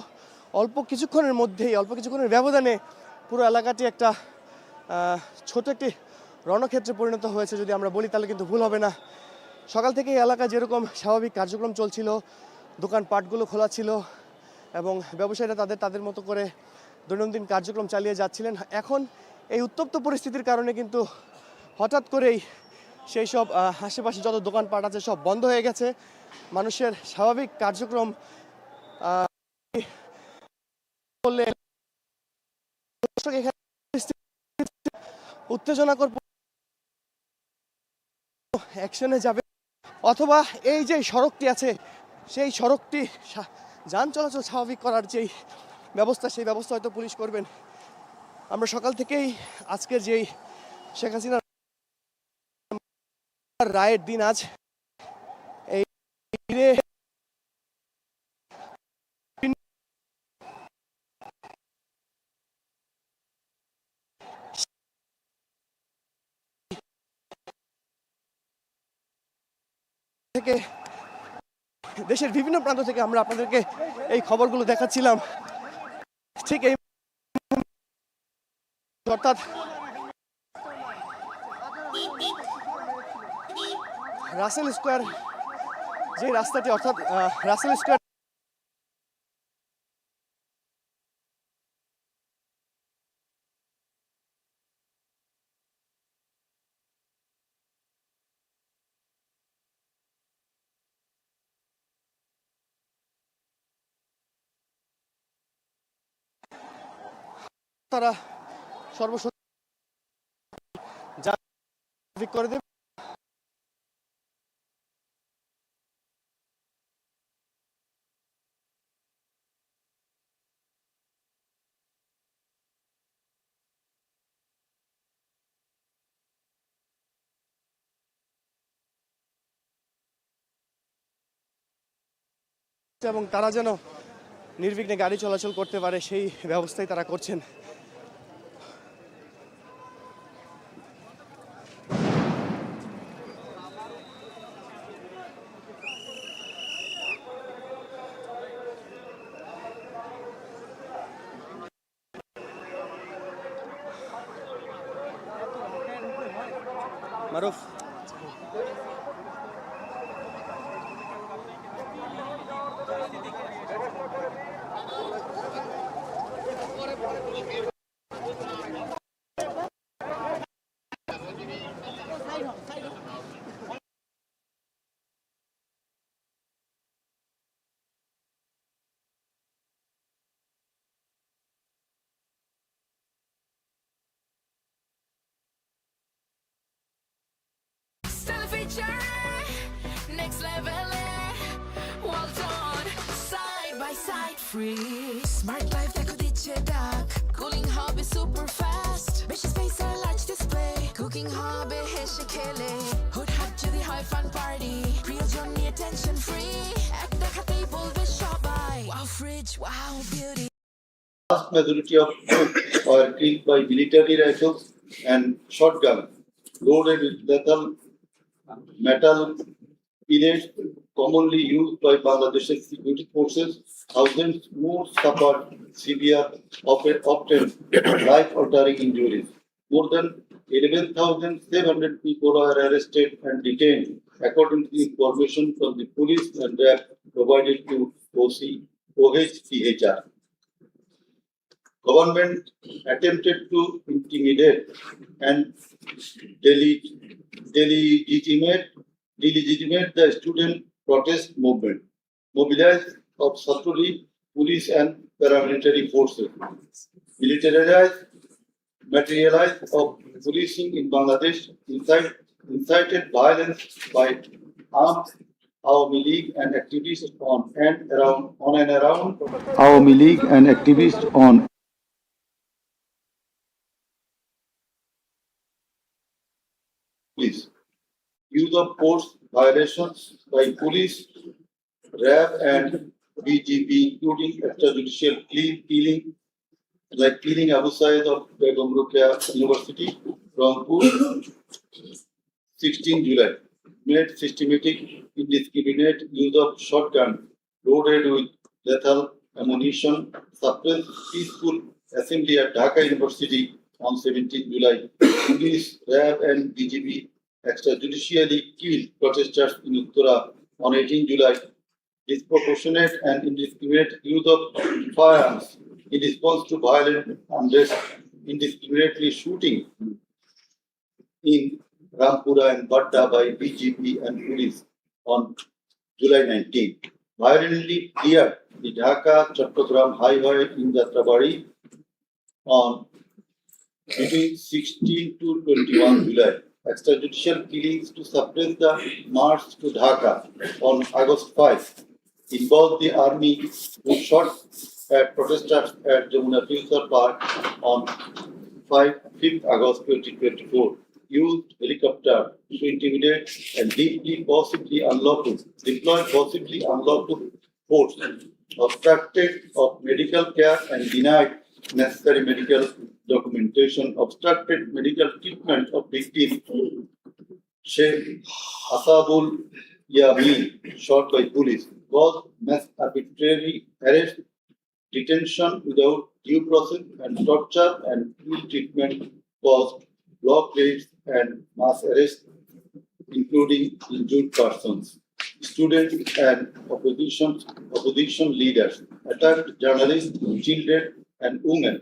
অল্প কিছুক্ষণের ব্যবধানে পুরো এলাকাটি একটা ছোট একটি রণক্ষেত্রে পরিণত হয়েছে যদি আমরা বলি, তাহলে কিন্তু ভুল হবে না। সকাল থেকে এই এলাকা যেরকম স্বাভাবিক কার্যক্রম চলছিল, দোকানপাটগুলো খোলা ছিল এবং ব্যবসায়ীরা তাদের মতো করে দৈনন্দিন কার্যক্রম চালিয়ে যাচ্ছিলেন, এখন এই উত্তপ্ত পরিস্থিতির কারণে কিন্তু হঠাৎ করেই সেই সব আশেপাশে যত দোকানপাট আছে সব বন্ধ হয়ে গেছে। মানুষের স্বাভাবিক কার্যক্রম করলে উত্তেজনাকর অ্যাকশনে যাবে, অথবা এই যে সড়কটি আছে সেই সড়কটি যান চলাচল স্বাভাবিক করার যেই ব্যবস্থা, সেই ব্যবস্থা হয়তো পুলিশ করবেন। আমরা সকাল থেকেই আজকের যেই শেখ হাসিনার রায়ের দিন আজ এই থেকে দেশের বিভিন্ন প্রান্ত থেকে আমরা আপনাদেরকে এই খবরগুলো দেখাচ্ছিলাম। ঠিক এই অর্থাৎ রাসেল স্কোয়ার যে রাস্তাটি, অর্থাৎ রাসেল স্কোয়ার তারা সর্বস্ব করে দেবে। এবং তারা যেন নির্বিঘ্নে গাড়ি চলাচল করতে পারে সেই ব্যবস্থাই তারা করছেন। মারুফ Next level, well done. Side by side, free. Smart life, that could ditch a duck. Cooling hobby, super fast. Bish space, a large display. Cooking hobby, hish a kille. Hood hat to the high fun party. Real journey, attention free. Act the table, the shop by. Wow, fridge, wow, beauty. Vast majority of troops were killed by military rifles and shotgun loaded with lethal metal pellets commonly used by Bangladesh's security forces. Thousands more suffered severe, often life-altering injuries. More than 11,700 people were arrested and detained, according to information from the police and RAB provided to OHCHR. Government attempted to intimidate and delegitimate the student protest movement, mobilized of Satruli police and paramilitary forces, militarized materialized of policing in Bangladesh, incited violence by armed Awami League and activists on and around Awami League and activists on police. Use of force violations by police, RAB and BGP, including extrajudicial killing, like killing Abu Said of Begum Rukia University, Rangpur, 16 July. Made systematic, indiscriminate use of shotgun loaded with lethal ammunition, suppressed peaceful assembly at Dhaka University on 17 July. Police, RAB and BGB extrajudicially killed protesters in Uttara on 18 July. Disproportionate and indiscriminate use of firearms in response to violent unrest, indiscriminately shooting in Rampura and Badda by BGP and police on July 19. Violently cleared the Dhaka-Chattogram highway in Jatrabari on between 16 to 21 July. Extrajudicial killings to suppress the march to Dhaka on August 5 involved the army who shot at protesters at Jamuna Future Park on 5th August 2024. Used helicopter to intimidate and deployed possibly unlawful force, obstructed of medical care and denied necessary medical documentation, obstructed medical treatment of victim Sheikh Asabul Yamin, shot by police, caused mass arbitrary arrest, detention without due process, and torture and ill treatment, caused block raids and mass arrest, including injured persons. Students and opposition leaders attacked journalists, children, and women,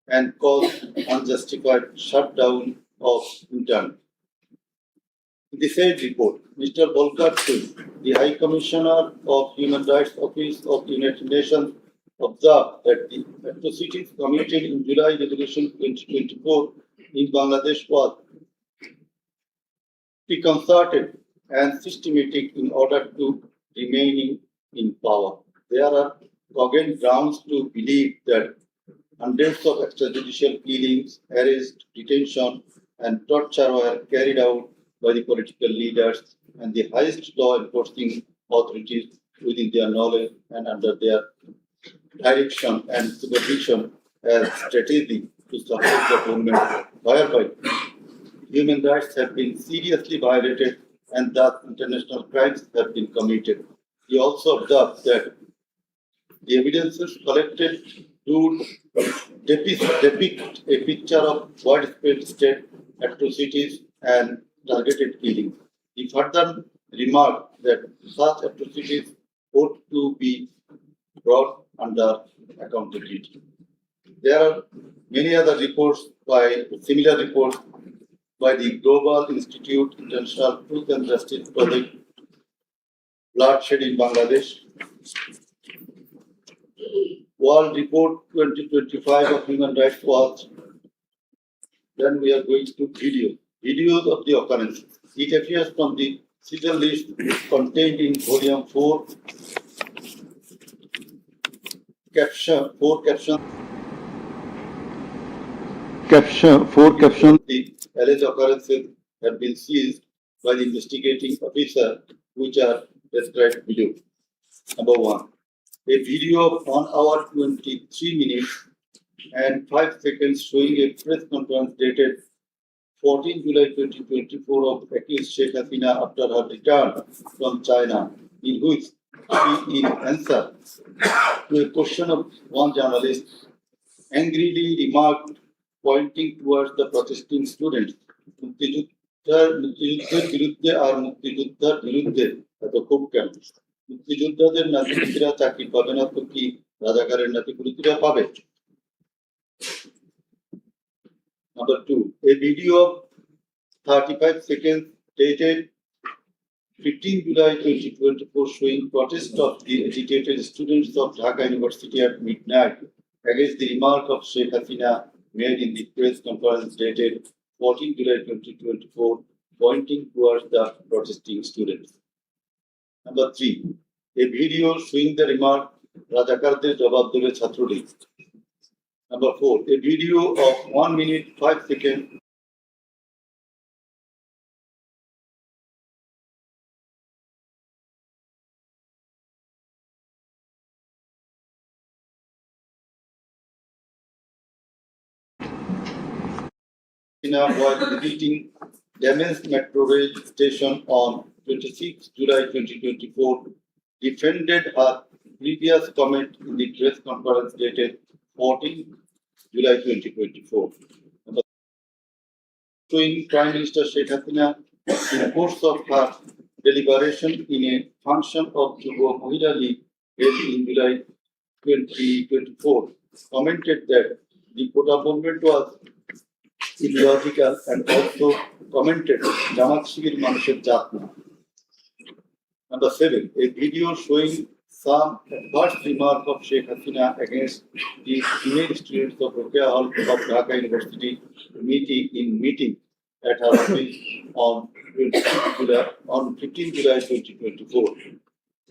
and caused unjustified shutdown of internet. In the said report, Mr. Volker Turk, the High Commissioner of Human Rights Office of the United Nations, observed that the atrocities committed in July Resolution 2024 in Bangladesh was preconcerted and systematic in order to remaining in power. There are cogent grounds to believe that hundreds of extrajudicial killings, arrest, detention, and torture were carried out by the political leaders and the highest law enforcing authorities within their knowledge and under their direction and supervision as strategy to support the government, whereby human rights have been seriously violated and thus international crimes have been committed. He also observed that the evidences collected do depict a picture of widespread state atrocities and targeted killings. He further remarked that such atrocities ought to be brought under accountability. There are many other similar reports by the Global Institute International Truth and Justice Project, Bloodshed in Bangladesh, World Report 2025 of Human Rights Watch. Then we are going to videos of the occurrences. It appears from the serial list contained in Volume 4, captions. The alleged occurrences have been seized by the investigating officer, which are described below. Number 1, a video of 1 hour 23 minutes and 5 seconds showing a press conference dated 14 July 2024 of accused Sheikh Hasina after her return from China, in which she, in answer to a question of one journalist, angrily remarked, pointing towards the protesting students, মুক্তিযুদ্ধের বিরুদ্ধে আর মুক্তিযোদ্ধার বিরুদ্ধে এত খুব কেন? মুক্তিযোদ্ধাদের নাতিপুতিরা চাকরি পাবে না তো কি রাজাকারের নাতিপুতিরা পাবে? Number 2, a video of 35 seconds dated 15 July 2024 showing protest of the agitated students of Dhaka University at midnight against the remark of Sheikh Hasina made in the press conference dated 14 July 2024, pointing towards the protesting students. Number 3, a video showing the remark Rajakarder jawab debe chhatrolik. Number 4, a video of 1 minute 5 seconds was visiting damaged metro rail station on 26 July 2024 defended her previous comment in the press conference dated 14 July 2024. Showing Prime Minister Sheikh Hasina in the course of her deliberation in a function of Jubo Mahila League held in July 2024 commented that the quota movement was illogical and also commented Jamaat Shibir Manusher Jatna. Number 7. A video showing some adverse remark of Sheikh Hasina against the female students of Rokeya Hall of Dhaka University meeting at her office on 15 July 2024.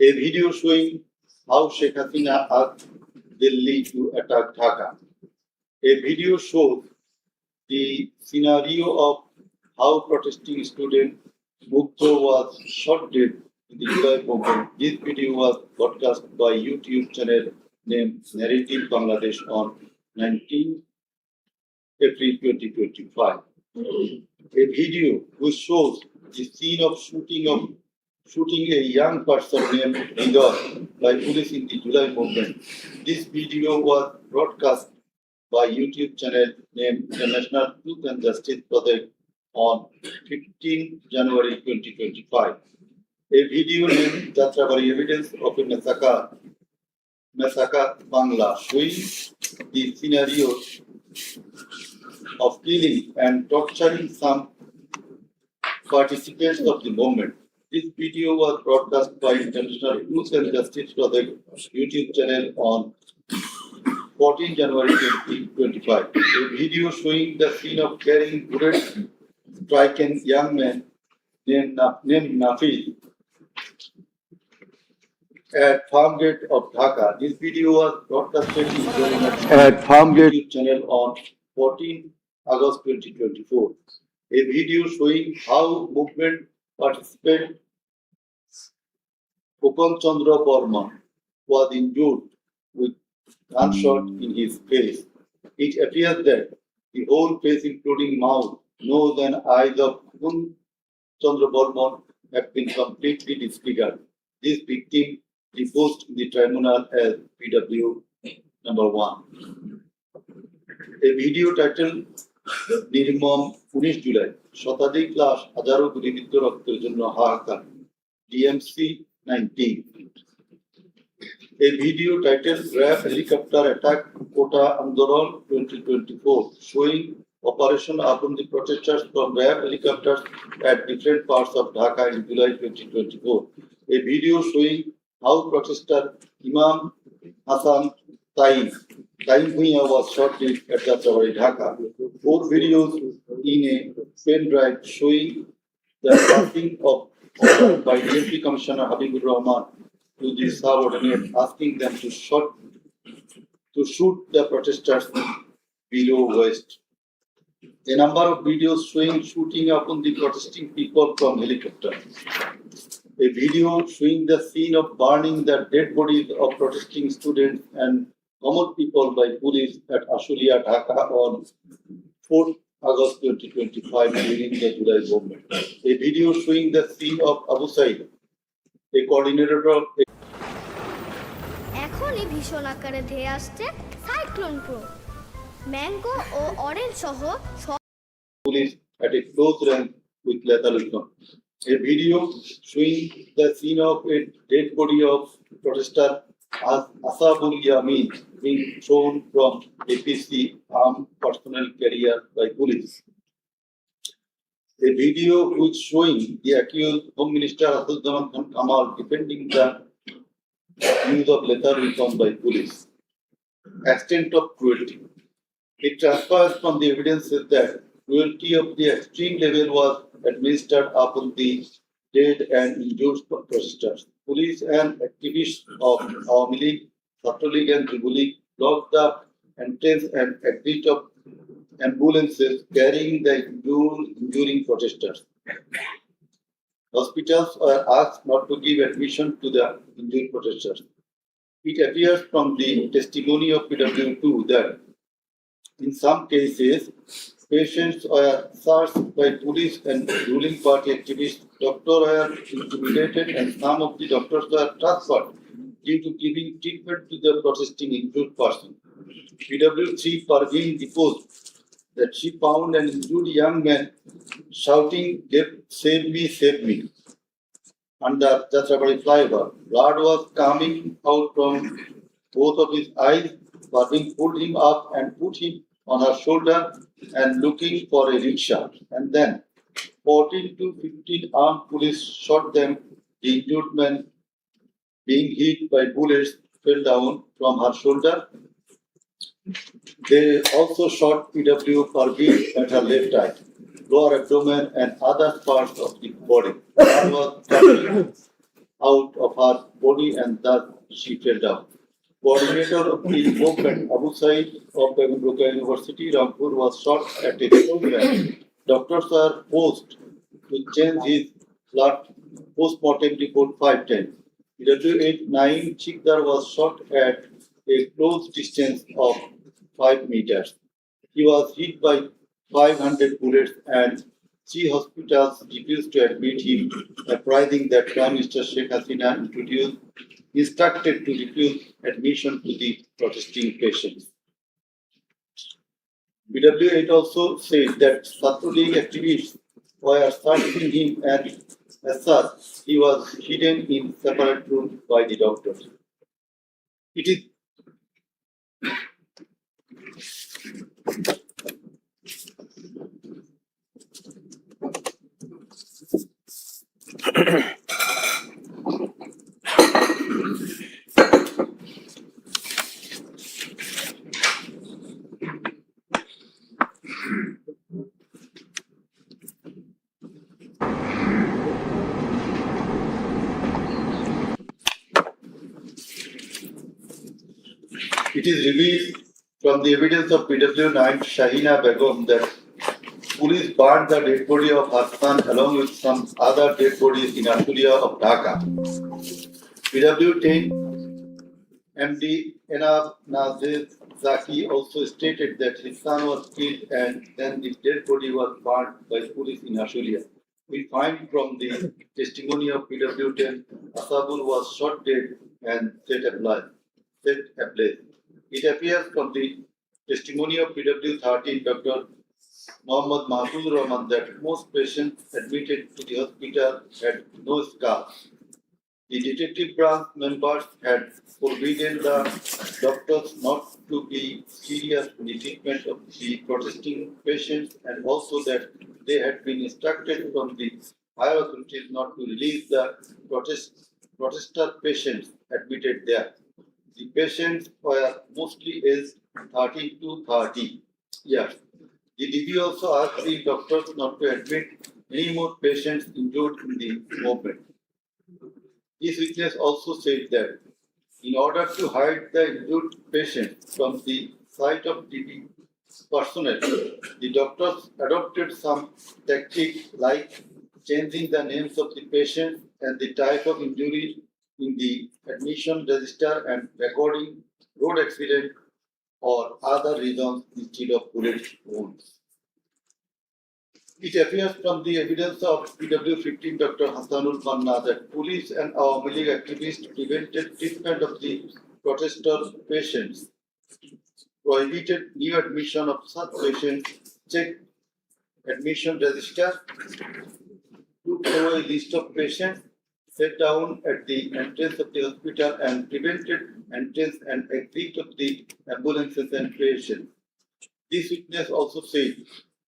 A video showing how Sheikh Hasina asked Delhi to attack Dhaka. A video shows the scenario of how protesting student Mukto was shot dead in the July movement. This video was broadcast by YouTube channel named Narrative Bangladesh on 19 April 2025. A video which shows the scene of shooting a young person named Igor by police in the July movement. This video was broadcast by YouTube channel named International Truth and Justice Project on 15 January 2025. A video named Jatrabari Evidence of a Massacre Bangla showing the scenario of killing and torturing some participants of the movement. This video was broadcast by International Truth and Justice Project YouTube channel on 14 January 2025. A video showing the scene of carrying bullets striking young man named Nafi at Farm Gate of Dhaka. This video was broadcasted at Farm Gate YouTube channel on 14 August 2024. A video showing how movement participant Kopan Chandra Burma was injured with gunshot in his face. It appears that the whole face, including mouth, nose, and eyes of Kopan Chandra Burma have been completely disfigured. This victim deposed in the tribunal as PW number 1. A video titled Nirmam 19 July, শতাধিক লাশ হাজারো গুলিবিদ্ধ রক্তের জন্য হাহাকার DMC 19. A video titled RAF Helicopter Attack Kota Andolan 2024 showing operation upon the protesters from RAF helicopters at different parts of Dhaka in July 2024. A video showing how protester Imam Hassan Taim Bhuiya was shot dead at Jatrabari, Dhaka. 4 videos in a pen drive showing the passing of order by DMP Commissioner Habibur Rahman to the subordinate, asking them to shoot the protesters below waist. A number of videos showing shooting upon the protesting people from helicopter. A video showing the scene of burning the dead bodies of protesting students and common people by police at Ashulia, Dhaka on 4th August 2025 during the July movement. A video showing the scene of Abu Said, a coordinator of এখনই ভীষণ আকারে ধেয়ে আসছে cyclone pro mango ও orange সহ police at a close range with lethal weapon. A video showing the scene of a dead body of protester Asabul Yamin being thrown from APC armed personnel carrier by police. A video which showing the accused Home Minister Abdul Kamal defending the use of lethal weapon by police. Extent of cruelty. It transpires from the evidences that cruelty of the extreme level was administered upon the dead and injured protesters. Police and activists of Awami League, Chhatro League and Jubo League blocked the entrance and exit of ambulances carrying the enduring protesters. Hospitals were asked not to give admission to the injured protesters. It appears from the testimony of PW2 that in some cases, patients were searched by police and ruling party activists. Doctors were intimidated and some of the doctors were transferred due to giving treatment to the protesting injured person. PW3 Parveen deposed that she found an injured young man shouting, save me, save me, under Chhatrapati flyover. Blood was coming out from both of his eyes. Parveen pulled him up and put him on her shoulder and looking for a rickshaw. And then 14 to 15 armed police shot them. The injured man, being hit by bullets, fell down from her shoulder. They also shot PW Parveen at her left eye, lower abdomen, and other parts of the body. Blood was coming out of her body, and thus she fell down. Coordinator of the movement, Abu Said of Ruka University, Rampur, was shot at a program. Doctors are forced to change his blood post-mortem report 5 times. PW89 Chikdar was shot at a close distance of 5 meters. He was hit by 500 bullets and 3 hospitals refused to admit him, apprising that Prime Minister Sheikh Hasina instructed to refuse admission to the protesting patients. BW8 also said that Satruling activists were searching him and as such, he was hidden in separate room by the doctors. It is It is revealed from the evidence of PW9 Shahina Begum that police burned the dead body of her son along with some other dead bodies in Ashulia of Dhaka. PW10 MD Enab Nazir Zaki also stated that his son was killed and then the dead body was burned by police in Ashulia. We find from the testimony of PW10, Asabul was shot dead and set ablaze. It appears from the testimony of PW13, Dr. Mohammad Mahfuz Rahman, that most patients admitted to the hospital had no scars. The detective branch members had forbidden the doctors not to be serious in the treatment of the protesting patients and also that they had been instructed from the higher authorities not to release the protester patients admitted there. The patients were mostly aged 30 to 30 years. The DB also asked the doctors not to admit any more patients injured in the movement. This witness also said that in order to hide the injured patient from the sight of DB personnel, the doctors adopted some tactic like changing the names of the patient and the type of injury in the admission register and recording road accident or other reasons instead of bullet wounds. It appears from the evidence of PW15 Dr. Hassanul Manna that police and Awami League activists prevented treatment of the protester patients, prohibited new admission of such patients, checked admission register, took away a list of patients, sat down at the entrance of the hospital and prevented entrance and exit of the ambulances and patients. This witness also said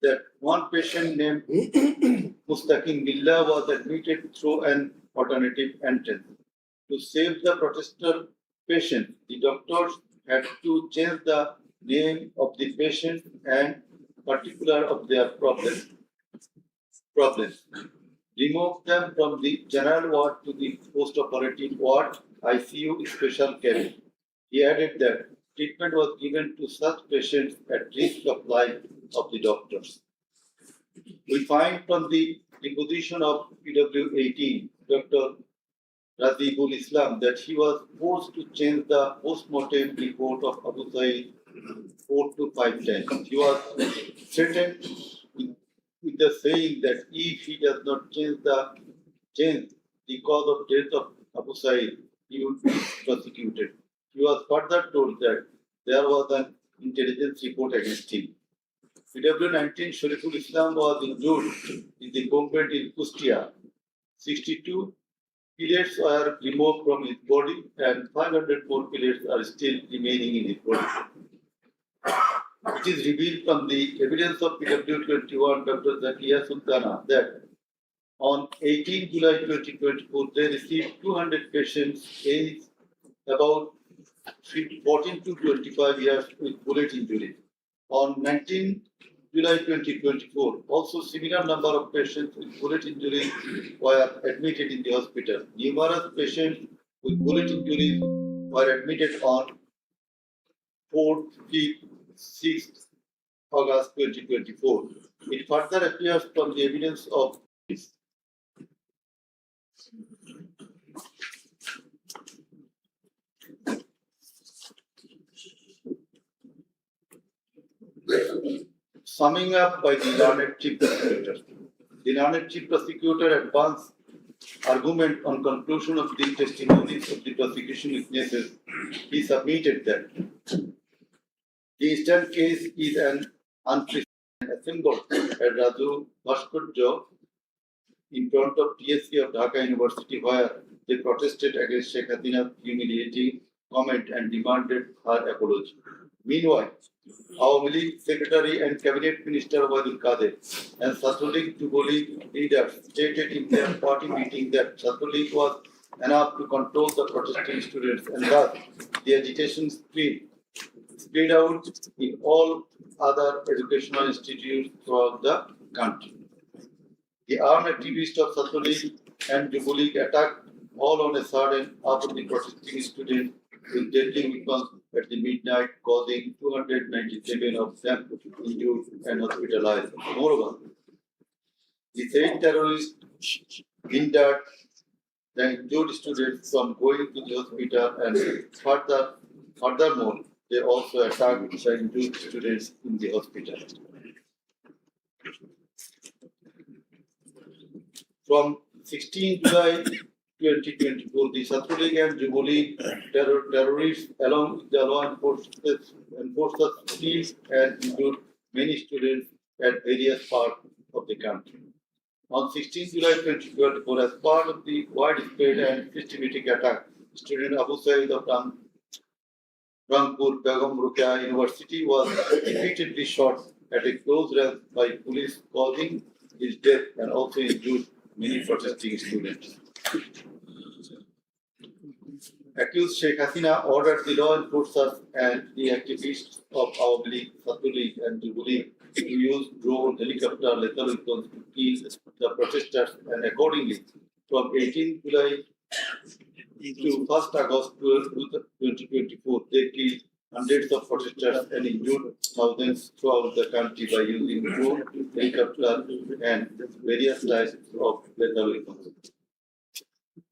that one patient named Mustaqim Billah was admitted through an alternative entrance. To save the protester patient, the doctors had to change the name of the patient and particular of their problems. Remove them from the general ward to the post-operative ward, ICU special cabin. He added that treatment was given to such patients at risk of life of the doctors. We find from the deposition of PW18, Dr. Razibul Islam, that he was forced to change the post-mortem report of Abu Said 4 to 5 times. He was threatened with the saying that if he does not change the cause of death of Abu Said, he would be prosecuted. He was further told that there was an intelligence report against him. PW19 Shariful Islam was injured in the combat in Kustia. 62 pellets were removed from his body and 504 pellets are still remaining in his body. It is revealed from the evidence of PW21 Dr. Zakia Sultana that on 18 July 2024 they received 200 patients aged about 14 to 25 years with bullet injuries. On 19 July 2024, also similar number of patients with bullet injuries were admitted in the hospital. Numerous patients with bullet injuries were admitted on 4th, 5th, 6th August 2024. It further appears from the evidence of this. Summing up by the learned chief prosecutor. The learned chief prosecutor advanced argument on conclusion of the testimonies of the prosecution witnesses. He submitted that the instant case is an unprecedented assembled at Raju Bhaskarja in front of TSC of Dhaka University where they protested against Sheikh Hasina's humiliating comment and demanded her apology. Meanwhile, our League Secretary and Cabinet Minister Wadul Kader and Satlulik Jubilee leaders stated in their party meeting that Satlulik was enough to control the protesting students and thus the agitation spread out in all other educational institutes throughout the country. The armed activists of Satlulik and Jubilee attacked all on a sudden after the protesting students with deadly weapons at the midnight, causing 297 of them injured and hospitalized. Moreover, the said terrorists hindered the injured students from going to the hospital and furthermore, they also attacked the injured students in the hospital. From 16 July 2024, the Satlulik and Jubilee terrorists, along with the law enforcement seized and injured many students at various parts of the country. On 16 July 2024, as part of the widespread and systematic attack, student Abu Said of Rangpur Begum Rukia University was repeatedly shot at a close range by police, causing his death and also injured many protesting students. Accused Sheikh Hasina ordered the law enforcers and the activists of our league, Satlulik and Jubilee to use drone, helicopter, lethal weapons to kill the protesters and accordingly from 18 July to 1st August 2024 they killed hundreds of protesters and injured thousands throughout the country by using drone, helicopter and various types of lethal weapons.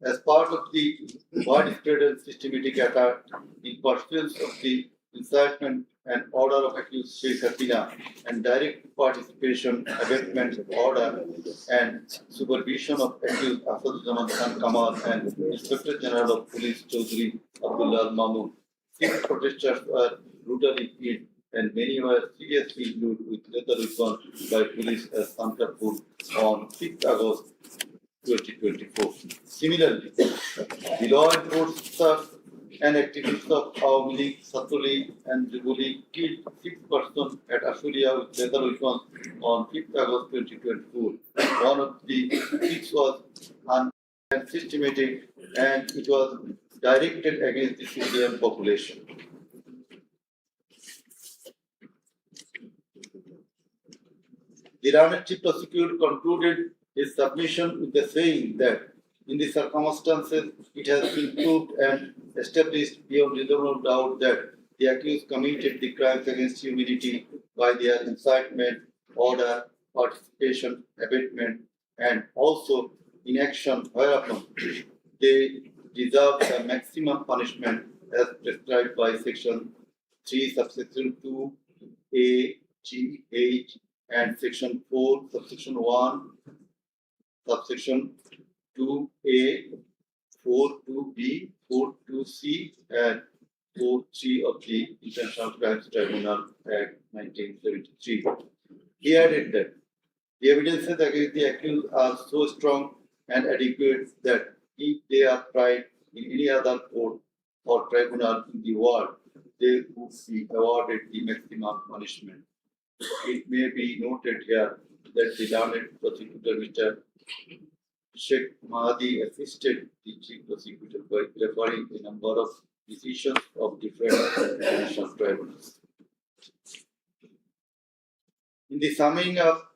As part of the widespread and systematic attack in pursuance of the incitement and order of accused Sheikh Hasina and direct participation, abatement order and supervision of accused Asaduzzaman Khan Kamal and Inspector General of Police Chaudhry Abdullah Mahmood, 6 protesters were brutally killed and many were seriously injured with lethal weapons by police at Sankarpur on 6th August 2024. Similarly, the law enforcers and activists of Awami League, Satlulik and Jubilee killed 6 persons at Ashulia with lethal weapons on 5th August 2024. One of the 6 was systematic and it was directed against the civilian population. The Rana Chief Prosecutor concluded his submission with the saying that in the circumstances it has been proved and established beyond reasonable doubt that the accused committed the crimes against humanity by their incitement, order, participation, abatement, and also inaction whereupon they deserve the maximum punishment as prescribed by Section 3 subsection 2A, G, H, and section 4 subsection 1 subsection 2A, 4.2B, 4.2C, and 4.3 of the International Crimes Tribunal Act 1973. He added that the evidences against the accused are so strong and adequate that if they are tried in any other court or tribunal in the world, they would be awarded the maximum punishment. It may be noted here that the learned prosecutor, Mr. Sheikh Mahdi, assisted the chief prosecutor by referring a number of decisions of different international tribunals. In the summing up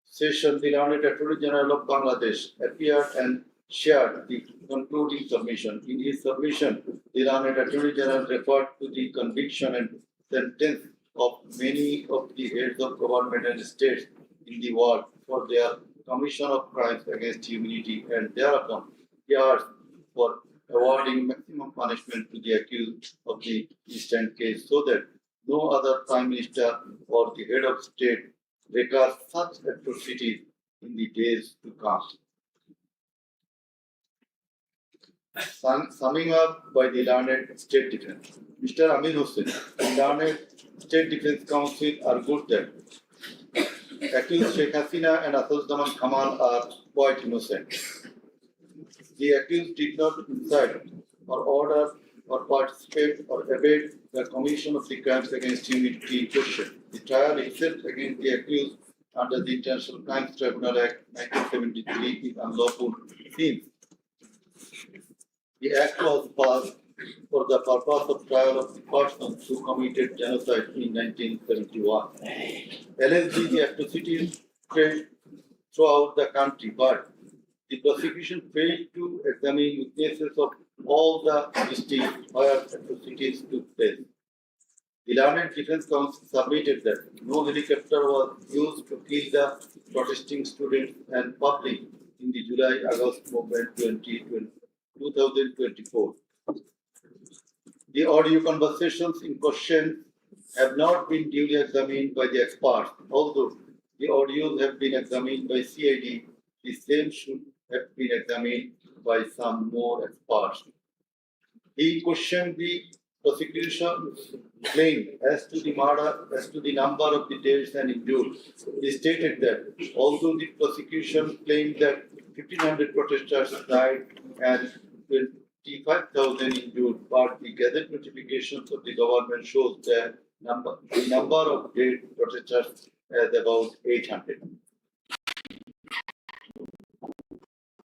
session, the learned Attorney General of Bangladesh appeared and shared the concluding submission. In his submission, the learned Attorney General referred to the conviction and sentence of many of the heads of government and states in the world for their commission of crimes against humanity, and thereupon he asked for awarding maximum punishment to the accused of the instant case so that no other prime minister or the head of state recurs such atrocities in the days to come. Summing up by the learned State Defense, Mr. Amin Hussain, the learned State Defense Council argued that accused Sheikh Hasina and Assaduzzahman Kamal are quite innocent. The accused did not incite or order or participate or abet the commission of the crimes against humanity in question. The trial itself against the accused under the International Crimes Tribunal Act 1973 is unlawful since the act was passed for the purpose of trial of the persons who committed genocide in 1971. Allegedly, the atrocities spread throughout the country, but the prosecution failed to examine witnesses of all the districts where atrocities took place. The learned Defense Council submitted that no helicopter was used to kill the protesting students and public in the July-August movement 2024. The audio conversations in question have not been duly examined by the experts. Although the audios have been examined by CID, the same should have been examined by some more experts. He questioned the prosecution's claim as to the number of the deaths and injured. He stated that although the prosecution claimed that 1,500 protesters died and 25,000 injured, but the gathered notifications of the government shows that the number of dead protesters as about 800.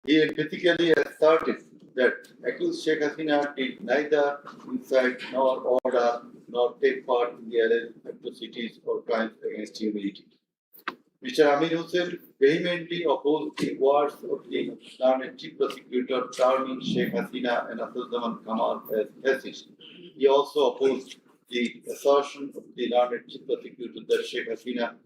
He emphatically asserted that accused Sheikh Hasina did neither incite nor order nor take part in the alleged atrocities or crimes against humanity. Mr. Amin Hussain vehemently opposed the words of the learned chief prosecutor terming Sheikh Hasina and Assaduzzahman Kamal as fascist. He also opposed the assertion of the learned chief prosecutor that Sheikh Hasina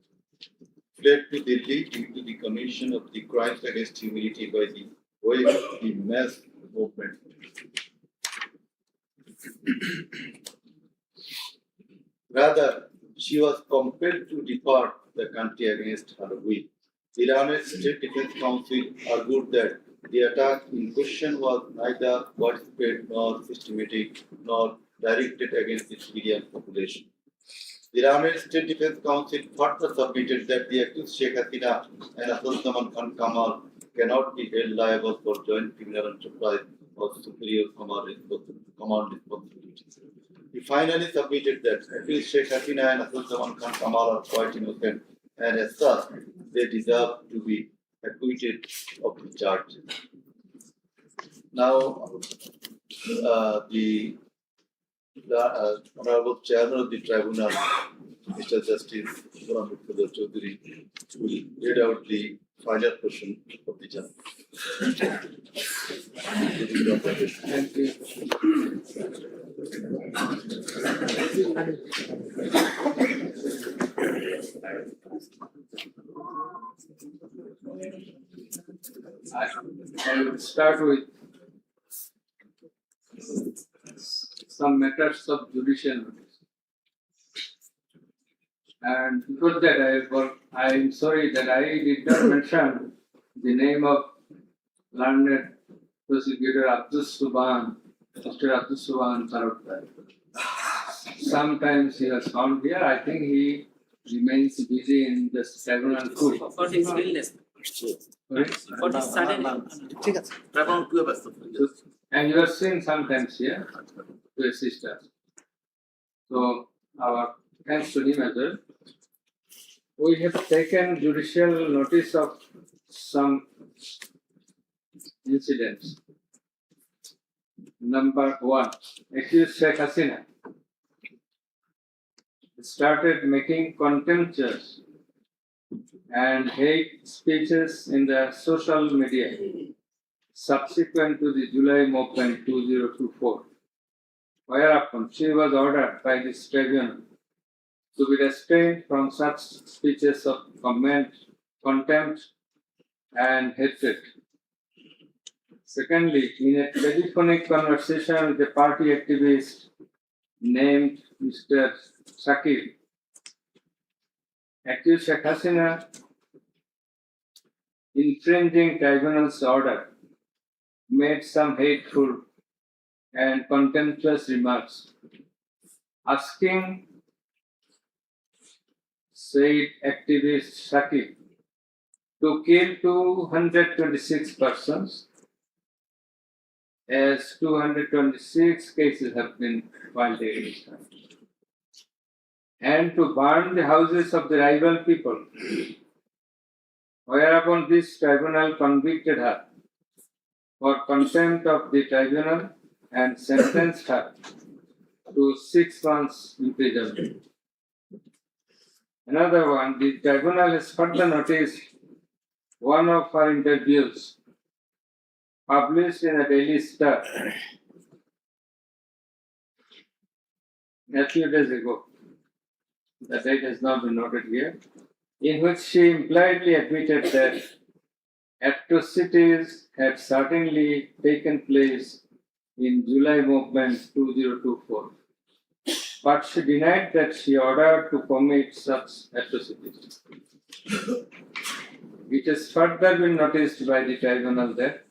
fled to Delhi due to the commission of the crimes against humanity by the way of the mass movement. Rather, she was compelled to depart the country against her will. The learned State Defense Council argued that the attack in question was neither widespread nor systematic nor directed against the civilian population. The learned State Defense Council further submitted that the accused Sheikh Hasina and Assaduzzahman Kamal cannot be held liable for joint criminal enterprise or superior command responsibilities. He finally submitted that accused Sheikh Hasina and Assaduzzahman Kamal are quite innocent, and as such, they deserve to be acquitted of the charges. Now, the Honorable Chairman of the Tribunal, Mr. Justice Muhammad Chaudhary, will read out the final portion of the judgment. Thank you. I will start with some matters of judicial notice. And before that, I'm sorry that I did not mention the name of learned prosecutor Abdus Subhan, Mr. Abdus Subhan Tarakdar. Sometimes he was found here. I think he remains busy in the tribunal court. For his illness. Sorry? For his sudden And you are seen sometimes here to assist us. So, our thanks to him as well. We have taken judicial notice of some incidents. Number 1, accused Sheikh Hasina started making contemptuous and hate speeches in the social media subsequent to the July movement 2024, whereupon she was ordered by this tribunal to be restrained from such speeches of contempt and hatred. Secondly, in a telephonic conversation with a party activist named Mr. Shakir, accused Sheikh Hasina infringing tribunal's order made some hateful and contemptuous remarks, asking said activist Shakir to kill 226 persons, as 226 cases have been filed against her, and to burn the houses of the rival people, whereupon this tribunal convicted her for contempt of the tribunal and sentenced her to 6 months imprisonment. Another one, the tribunal has further noticed one of her interviews published in a Daily Star a few days ago. The date has not been noted here, in which she impliedly admitted that atrocities had certainly taken place in July movement 2024, but she denied that she ordered to commit such atrocities. It has further been noticed by the tribunal that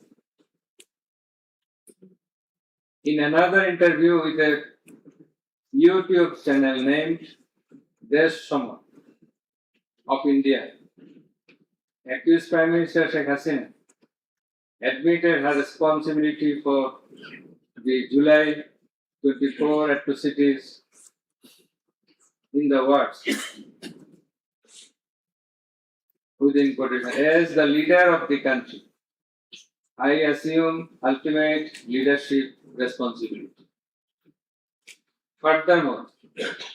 in another interview with a YouTube channel named Desh Sama of India, accused Prime Minister Sheikh Hasina admitted her responsibility for the July 24 atrocities in the words within quotation, as the leader of the country, I assume ultimate leadership responsibility. Furthermore,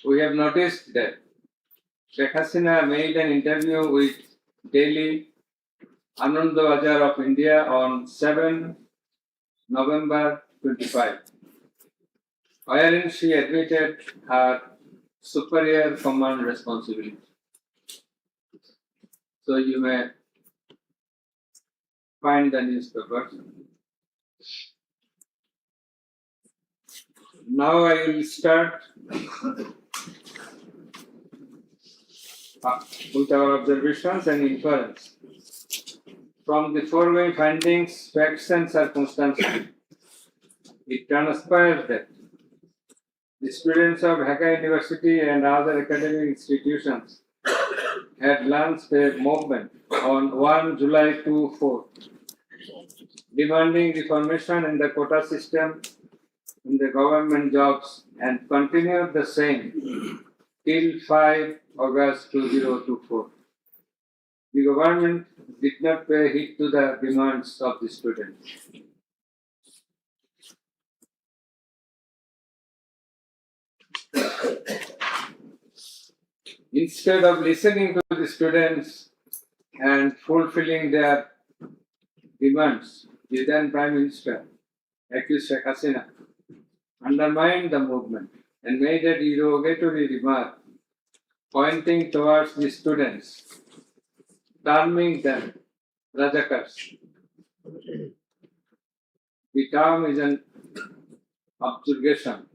we have noticed that Sheikh Hasina made an interview with Daily Anandabazar of India on 7 November 25, wherein she admitted her superior command responsibility. So you may find the newspapers. Now I will start with our observations and inference. From the foregoing findings, facts and circumstances, it transpires that the students of Dhaka University and other academic institutions had launched a movement on 1 July 2024, demanding reformation in the quota system in the government jobs, and continued the same till 5 August 2024. The government did not pay heed to the demands of the students. Instead of listening to the students and fulfilling their demands, the then Prime Minister, accused Sheikh Hasina, undermined the movement and made a derogatory remark pointing towards the students, terming them Rajakars. The term is an objurgation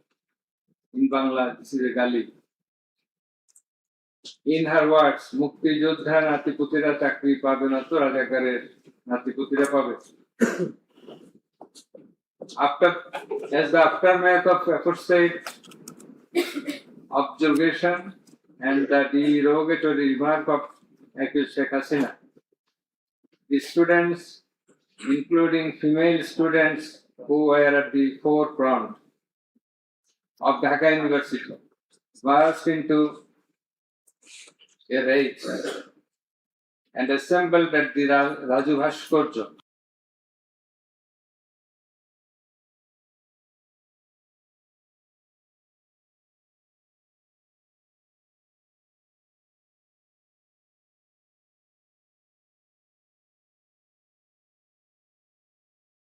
In Bangla, this is a gali. In her words, Mukti Yodha Natiputira Chakri Pabe na to Rajakare Natiputira Pabe. As the aftermath of aforesaid observation and the derogatory remark of accused Sheikh Hasina, the students, including female students who were at the forefront of Dhaka University, burst into a rage and assembled at the Raju Bhaskarya.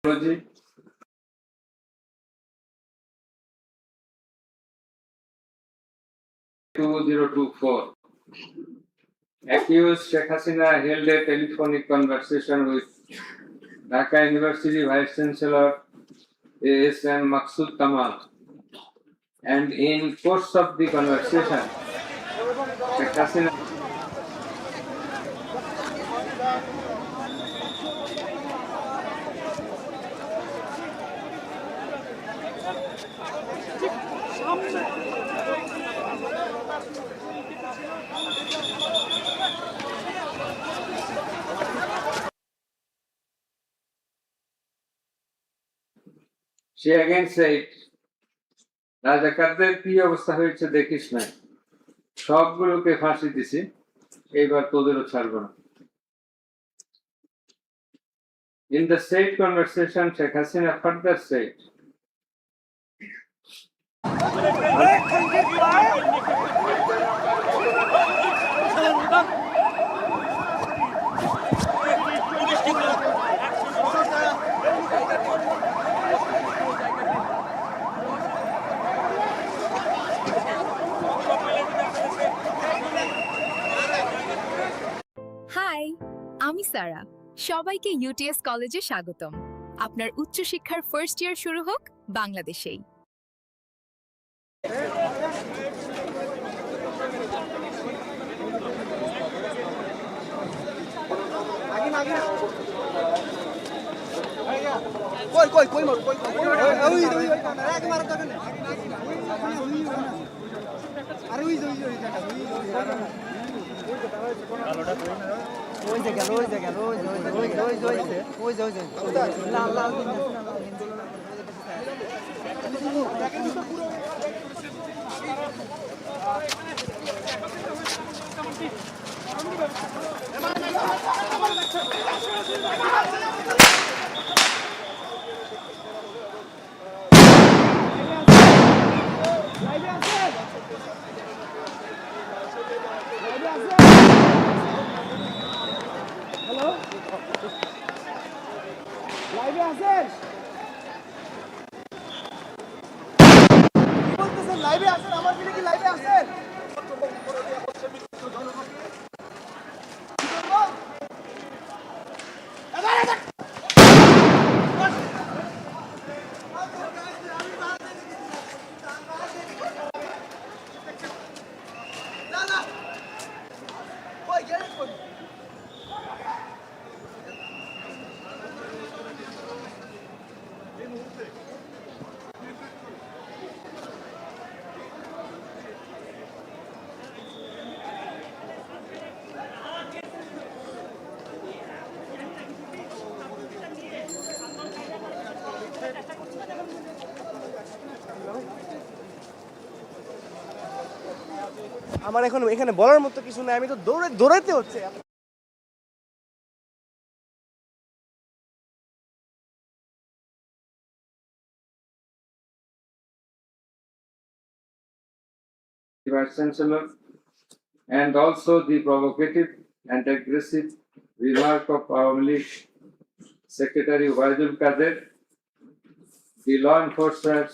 Technology. (2024) Accused Sheikh Hasina held a telephonic conversation with Dhaka University Vice Chancellor A.S.M. Maksud Kamal, and in course of the conversation, Sheikh Hasina She again said, রাজাকারদের কি অবস্থা হয়েছে দেখিস না, সবগুলোকে ফাঁসি দিছি, এবার তোদেরও ছাড়ব না। In the said conversation, Sheikh Hasina further said, hi, আমি সারা। সবাইকে ইউটিএস কলেজে স্বাগতম। আপনার উচ্চশিক্ষার ফার্স্ট ইয়ার শুরু হোক বাংলাদেশেই। লাইভে আছেন? বলতেছেন লাইভে আছেন? আমার দিকে কি লাইভে আছেন? আমার এখন এখানে বলার মতো কিছু নাই, আমি তো দৌড়াইতে হচ্ছে। Vice Chancellor, and also the provocative and aggressive remark of Awami Secretary Waidul Kader, the law enforcers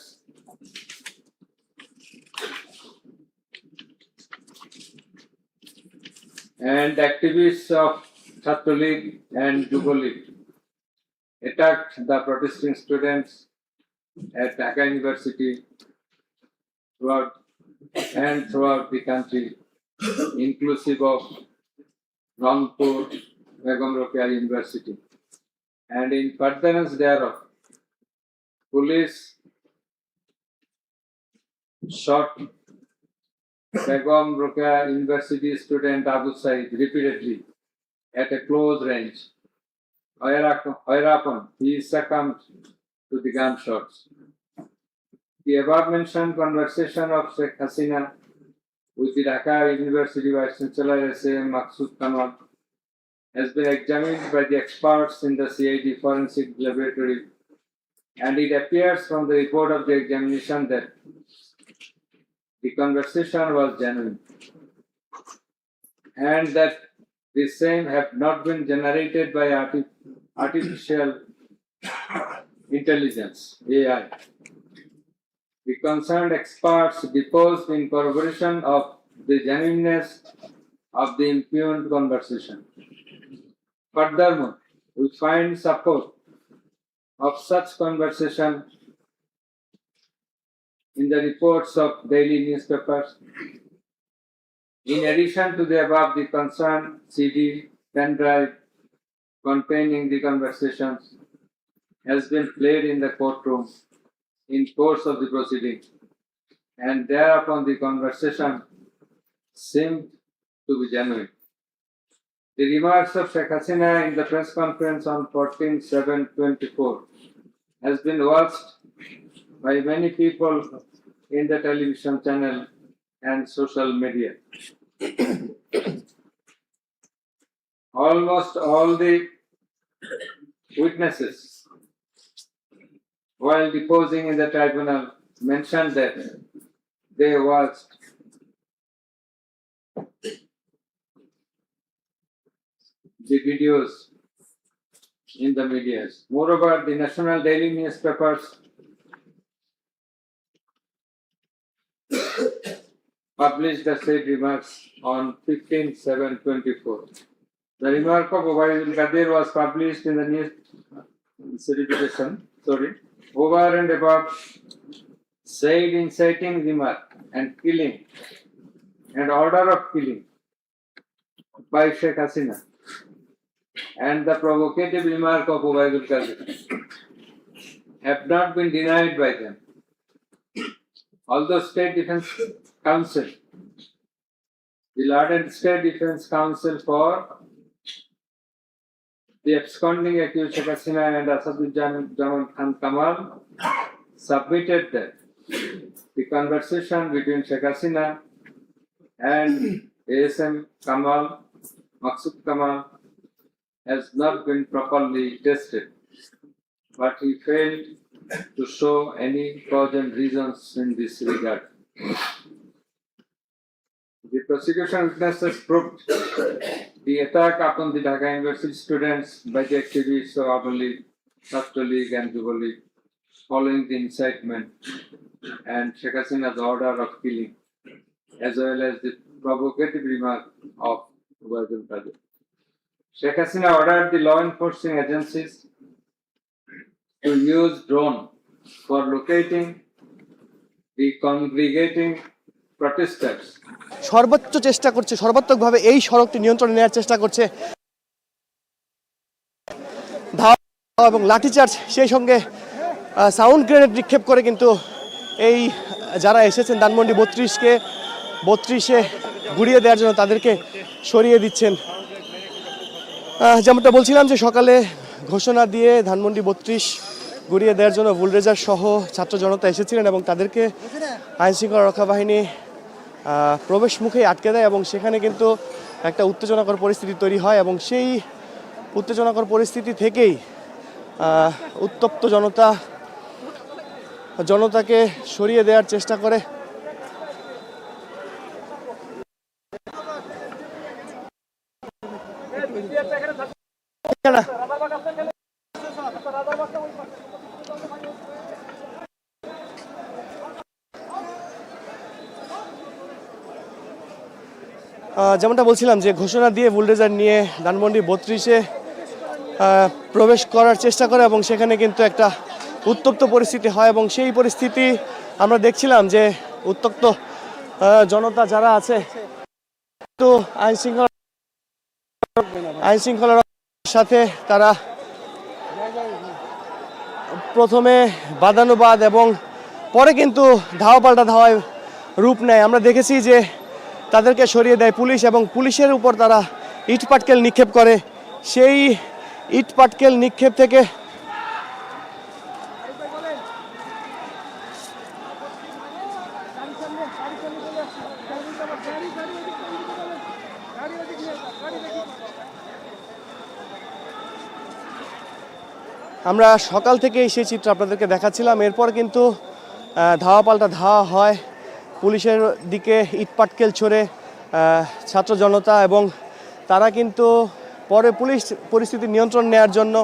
and activists of Chhatra League and Yuva League attacked the protesting students at Dhaka University throughout the country, inclusive of Rangpur, Begum Rokeya University. And in furtherance thereof, police shot Begum Rokeya University student Abu Said repeatedly at a close range. Whereupon he succumbed to the gunshots. The above-mentioned conversation of Sheikh Hasina with the Dhaka University Vice Chancellor S.A.M. Maqsood Kamal has been examined by the experts in the CID Forensic Laboratory, and it appears from the report of the examination that the conversation was genuine and that the same have not been generated by artificial intelligence, AI. The concerned experts deposed in corroboration of the genuineness of the impugned conversation. Furthermore, we find support of such conversation in the reports of daily newspapers. In addition to the above, the concerned CD pen drive containing the conversations has been played in the courtroom in course of the proceeding, and thereupon the conversation seemed to be genuine. The remarks of Sheikh Hasina in the press conference on 14/7/24 has been watched by many people in the television channel and social media. Almost all the witnesses, while deposing in the tribunal, mentioned that they watched the videos in the media. Moreover, the national daily newspapers published the said remarks on 15/7/24. The remark of Ubaidul Qadir was published in the news certification. Over and above said inciting remark and killing and order of killing by Sheikh Hasina and the provocative remark of Ubaidul Qadir have not been denied by them. Although State Defence Council, the Lord State Defence Council for the absconding accused Sheikh Hasina and Asaduজ্জামান Khan Kamal submitted that the conversation between Sheikh Hasina and ASM Kamal, Maqsood Kamal, has not been properly tested, but he failed to show any cogent reasons in this regard. The prosecution witnesses proved the attack upon the Dhaka University students by the activists of Abu League, Chhatra League and Yuva League following the incitement and Sheikh Hasina's order of killing, as well as the provocative remark of Ubaidul Qadir. Sheikh Hasina ordered the law enforcing agencies to use drone for locating the congregating protesters. সর্বোচ্চ চেষ্টা করছে, সর্বাত্মকভাবে এই সড়কটি নিয়ন্ত্রণে নেওয়ার চেষ্টা করছে ধাওয়া এবং লাঠিচার্জ, সেই সঙ্গে সাউন্ড গ্রেনেড নিক্ষেপ করে কিন্তু এই যারা এসেছেন ধানমন্ডি 32-এ ঘুরিয়ে দেওয়ার জন্য তাদেরকে সরিয়ে দিচ্ছেন। যেমনটা বলছিলাম যে সকালে ঘোষণা দিয়ে ধানমন্ডি 32 ঘুরিয়ে দেওয়ার জন্য বুলডোজার সহ ছাত্র জনতা এসেছিলেন এবং তাদেরকে আইনশৃঙ্খলা রক্ষা বাহিনী প্রবেশ মুখেই আটকে দেয় এবং সেখানে কিন্তু একটা উত্তেজনাকর পরিস্থিতি তৈরি হয় এবং সেই উত্তেজনাকর পরিস্থিতি থেকেই উত্তপ্ত জনতাকে সরিয়ে দেওয়ার চেষ্টা করে। যেমনটা বলছিলাম যে ঘোষণা দিয়ে বুলডোজার নিয়ে ধানমন্ডি 32-এ প্রবেশ করার চেষ্টা করে এবং সেখানে কিন্তু একটা উত্তপ্ত পরিস্থিতি হয় এবং সেই পরিস্থিতি আমরা দেখছিলাম যে উত্তক্ত জনতা যারা আছে তো আইন শৃঙ্খলার সাথে তারা প্রথমে বাদানুবাদ এবং পরে কিন্তু ধাওয়া পাল্টা ধাওয়ায় রূপ নেয়। আমরা দেখেছি যে তাদেরকে সরিয়ে দেয় পুলিশ এবং পুলিশের উপর তারা ইট পাটকেল নিক্ষেপ করে। সেই ইট পাটকেল নিক্ষেপ থেকে আমরা সকাল থেকেই সেই চিত্র আপনাদেরকে দেখাচ্ছিলাম। এরপর কিন্তু ধাওয়া পাল্টা ধাওয়া হয়, পুলিশের দিকে ইট পাটকেল ছড়ে ছাত্র জনতা এবং তারা কিন্তু পরে পুলিশ পরিস্থিতি নিয়ন্ত্রণ নেওয়ার জন্য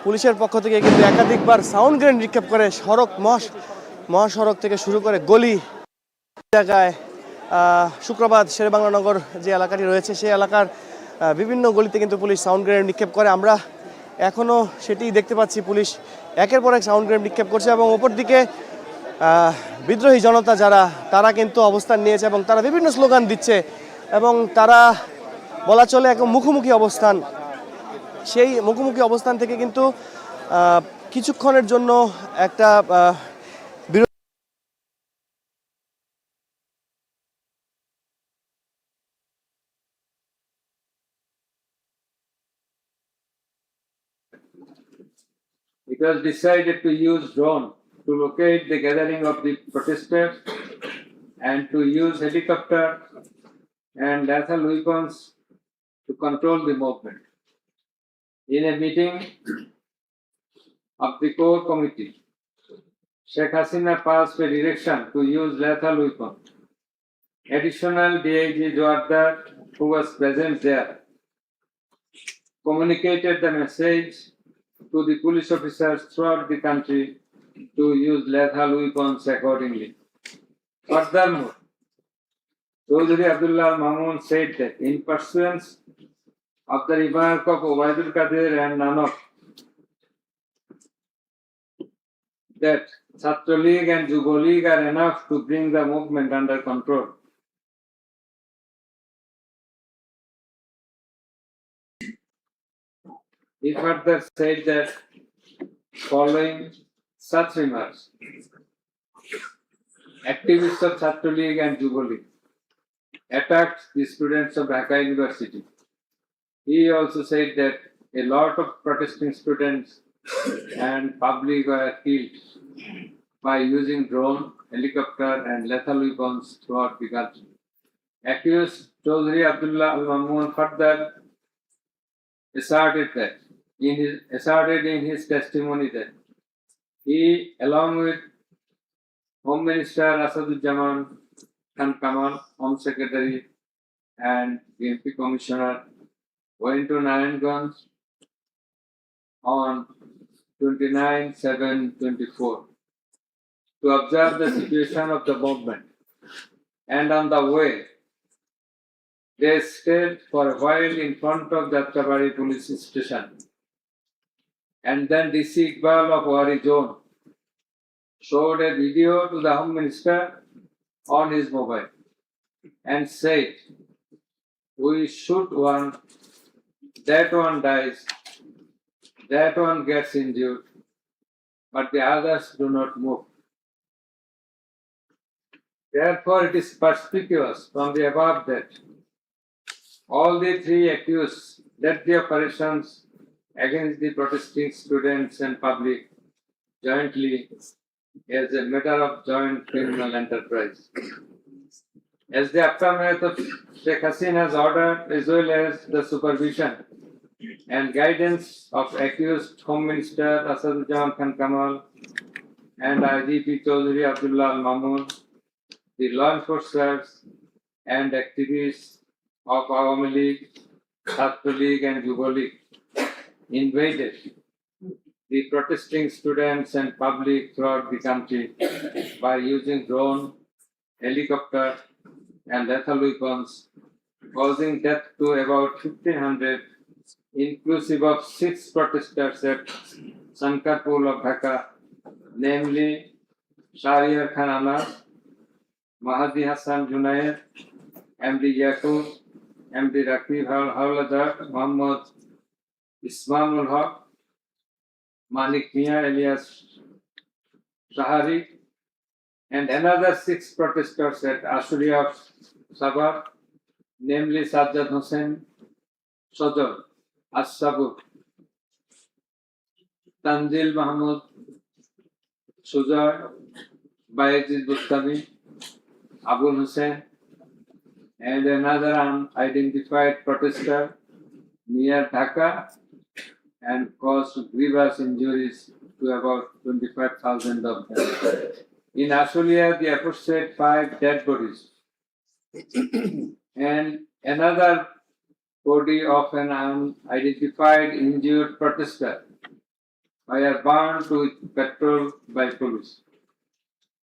পুলিশের পক্ষ থেকে কিন্তু একাধিকবার সাউন্ড গ্রেনেড নিক্ষেপ করে মহাসড়ক থেকে শুরু করে গলি জায়গায় শুক্রবার শেরেবাংলানগর যে এলাকাটি রয়েছে সেই এলাকার বিভিন্ন গলিতে কিন্তু পুলিশ সাউন্ড গ্রেনেড নিক্ষেপ করে। আমরা এখনও সেটি দেখতে পাচ্ছি, পুলিশ একের পর এক সাউন্ড গ্রেনেড নিক্ষেপ করছে এবং ওপর দিকে বিদ্রোহী জনতা যারা তারা কিন্তু অবস্থান নিয়েছে এবং তারা বিভিন্ন স্লোগান দিচ্ছে এবং তারা বলা চলে এক মুখোমুখি অবস্থান। সেই মুখোমুখি অবস্থান থেকে কিন্তু কিছুক্ষণের জন্য একটা It was decided to use drone to locate the gathering of the protesters and to use helicopter and lethal weapons to control the movement. In a meeting of the core committee, Sheikh Hasina passed a direction to use lethal weapons. Additional DIG Jawardar, who was present there, communicated the message to the police officers throughout the country to use lethal weapons accordingly. Furthermore, Chaudhry Abdullah Mamun said that in pursuance of the remark of Obaidul Qadir and Nanak that Chhatra League and Yuva League are enough to bring the movement under control. He further said that following such remarks, activists of Chhatra League and Yuva League attacked the students of Dhaka University. He also said that a lot of protesting students and public were killed by using drone, helicopter and lethal weapons throughout the country. Accused Chaudhry Abdullah Al Mamun further asserted in his testimony that he, along with Home Minister Asaduzzaman Khan Kamal, Home Secretary and BNP Commissioner, went to Narayanganj on 29/7/24 to observe the situation of the movement, and on the way they stayed for a while in front of Jatrabari police station, and then DC Iqbal of Wari Zone showed a video to the Home Minister on his mobile and said, "We shoot one, that one dies, that one gets injured, but the others do not move." Therefore, it is perspicuous from the above that all the three accused led the operations against the protesting students and public jointly as a matter of joint criminal enterprise. As the aftermath of Sheikh Hasina's order, as well as the supervision and guidance of accused Home Minister Asaduzzaman Khan Kamal and IGP Chaudhry Abdullah Al Mamun, the law enforcers and activists of Awami League, Chhatra League and Yuva League invaded the protesting students and public throughout the country by using drone, helicopter, and lethal weapons, causing death to about 1,500, inclusive of 6 protesters at Sankarpur of Dhaka, namely Shahriar Khan Anas, Mahdi Hassan Junaid, MD Yaqub, MD Rakib Hawladar, Muhammad Ismail Haq, Malik Mia alias Shahari, and another 6 protesters at Ashuria of Sabah, namely Sajjad Hussain, Sojal, As-Sabur, Tanzil Mahmud, Sujar, Bayezid Bustami, Abul Hussain, and another unidentified protester near Dhaka, and caused grievous injuries to about 25,000 of them. In Ashulia, the aforesaid 5 dead bodies and another body of an unidentified injured protester were burned with petrol by police.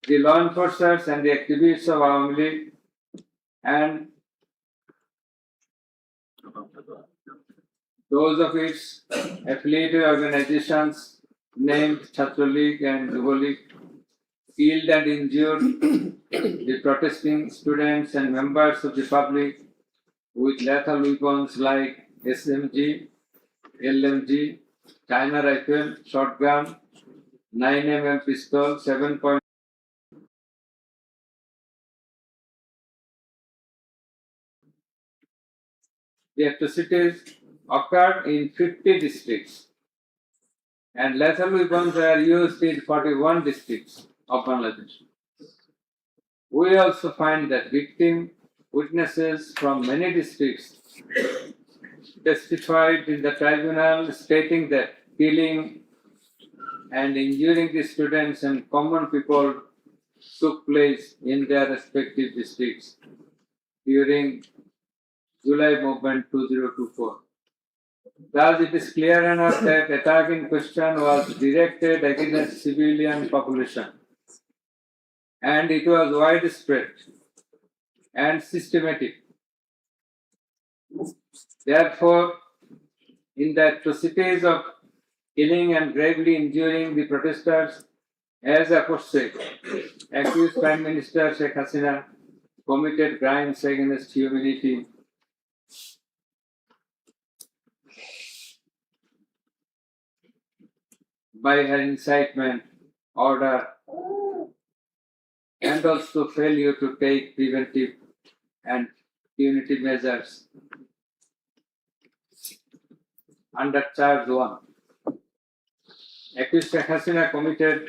The law enforcers and the activists of Awami League and those of its affiliated organizations named Chhatra League and Yuva League killed and injured the protesting students and members of the public with lethal weapons like SMG, LMG, China rifle, shotgun, 9mm pistol, 7. The atrocities occurred in 50 districts, and lethal weapons were used in 41 districts of Bangladesh. We also find that victim witnesses from many districts testified in the tribunal stating that killing and injuring the students and common people took place in their respective districts during July Movement 2024. Thus, it is clear enough that attack in question was directed against civilian population, and it was widespread and systematic. Therefore, in the atrocities of killing and gravely injuring the protesters, as aforesaid, accused Prime Minister Sheikh Hasina committed crimes against humanity by her incitement, order, and also failure to take preventive and punitive measures under Charge 1. Accused Sheikh Hasina committed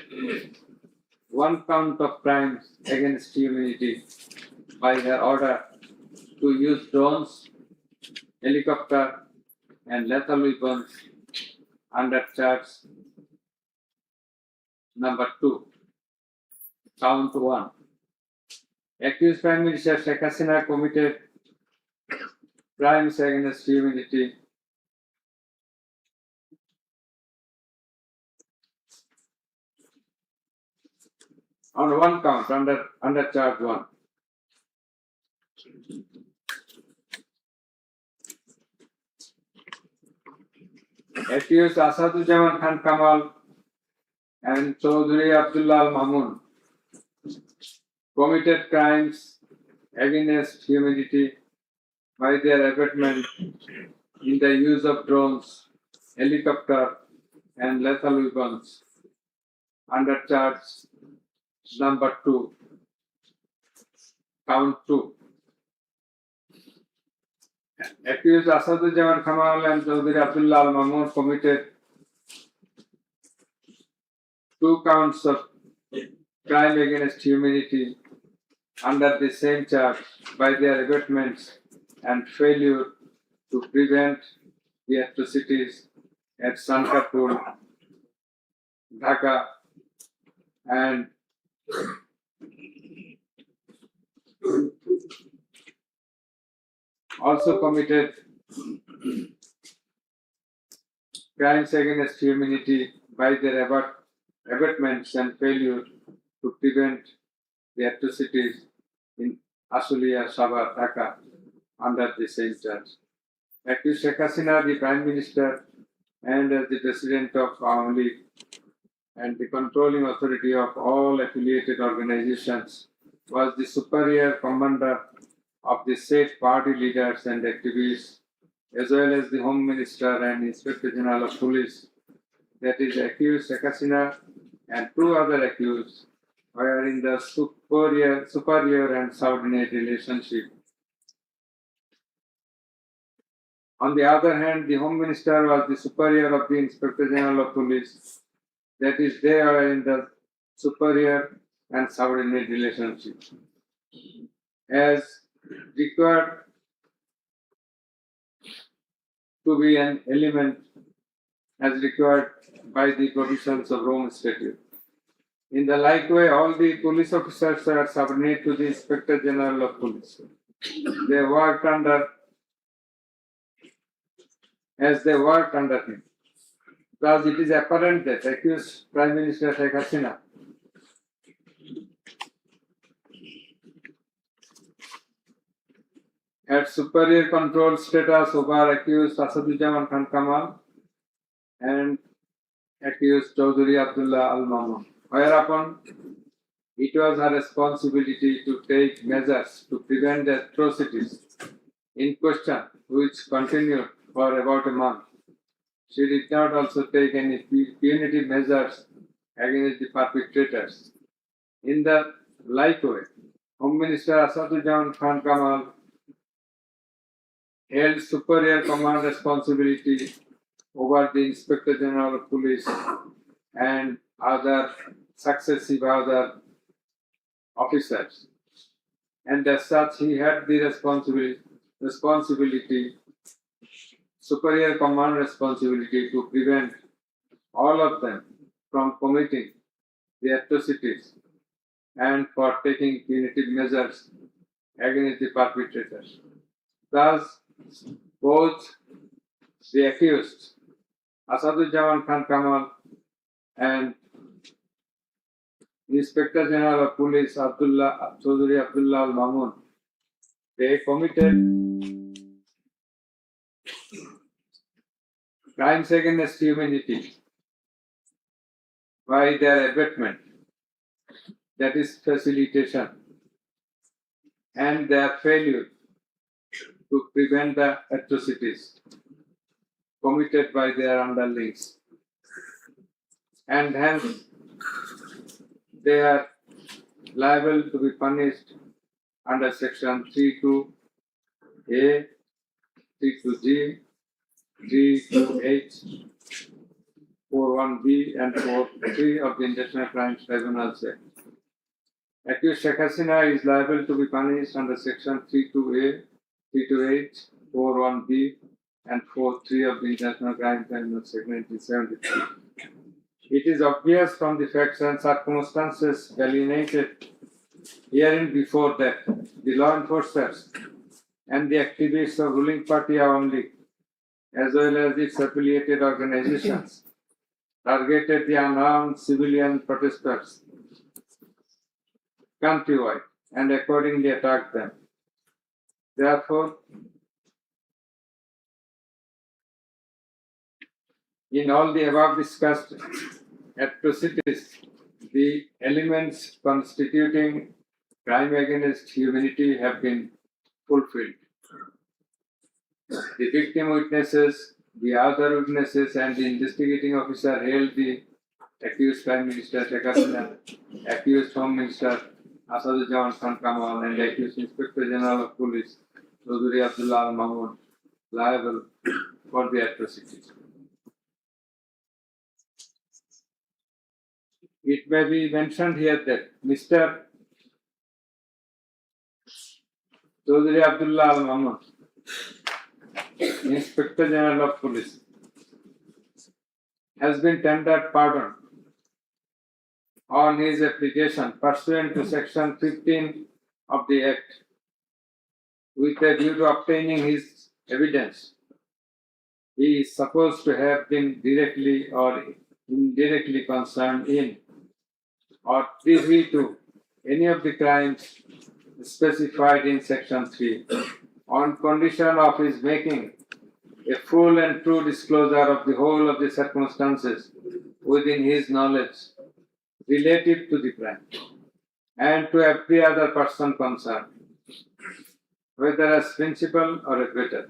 1 count of crimes against humanity by her order to use drones, helicopter, and lethal weapons under Charge number 2. Count 1. Accused Prime Minister Sheikh Hasina committed crimes against humanity on 1 count under Charge 1. Accused Asaduzzaman Khan Kamal and Chaudhry Abdullah Al Mamun committed crimes against humanity by their abatement in the use of drones, helicopter, and lethal weapons under Charge number 2. Count 2. Accused Asaduzzaman Kamal and Chaudhry Abdullah Al Mamun committed 2 counts of crime against humanity under the same charge by their abatements and failure to prevent the atrocities at Sankarpur, Dhaka, and also committed crimes against humanity by their abatements and failure to prevent the atrocities in Ashulia, Sabah, Dhaka under the same charge. Accused Sheikh Hasina, the Prime Minister and as the President of Awami League and the controlling authority of all affiliated organizations, was the superior commander of the said party leaders and activists, as well as the Home Minister and Inspector General of Police, that is accused Sheikh Hasina and two other accused were in the superior and subordinate relationship. On the other hand, the Home Minister was the superior of the Inspector General of Police, that is, they are in the superior and subordinate relationship. As required to be an element as required by the provisions of Rome Statute. In the like way, all the police officers are subordinate to the Inspector General of Police. They worked under him. Thus, it is apparent that accused Prime Minister Sheikh Hasina had superior control status over accused Asadujaman Khan Kamal and accused Chaudhary Abdullah Al Mamun, whereupon it was her responsibility to take measures to prevent the atrocities in question, which continued for about a month. She did not also take any punitive measures against the perpetrators. In the like way, Home Minister Asadujaman Khan Kamal held superior command responsibility over the Inspector General of Police and other successive other officers, and as such he had the responsibility, superior command responsibility to prevent all of them from committing the atrocities and for taking punitive measures against the perpetrators. Thus, both the accused Asadujaman Khan Kamal and Inspector General of Police Chaudhary Abdullah Al Mamun, they committed crimes against humanity by their abatement, that is facilitation, and their failure to prevent the atrocities committed by their underlings, and hence they are liable to be punished under section 32A, 32G, 32H, 41B and 43 of the International Crimes Tribunals Act. Accused Sheikh Hasina is liable to be punished under section 32A, 32H, 41B and 43 of the International Crimes Tribunals Act 1973. It is obvious from the facts and circumstances delineated herein before that the law enforcers and the activists of ruling party Awami League, as well as its affiliated organizations, targeted the unarmed civilian protesters countrywide and accordingly attacked them. Therefore, in all the above discussed atrocities, the elements constituting crime against humanity have been fulfilled. The victim witnesses, the other witnesses, and the investigating officer held the accused Prime Minister Sheikh Hasina, accused Home Minister Asadujaman Khan Kamal, and accused Inspector General of Police Chaudhary Abdullah Al Mamun liable for the atrocities. It may be mentioned here that Mr. Chaudhary Abdullah Al Mamun, Inspector General of Police, has been tendered pardon on his application pursuant to section 15 of the Act with a view to obtaining his evidence. He is supposed to have been directly or indirectly concerned in or privy to any of the crimes specified in section 3 on condition of his making a full and true disclosure of the whole of the circumstances within his knowledge relative to the crime and to every other person concerned, whether as principal or abettor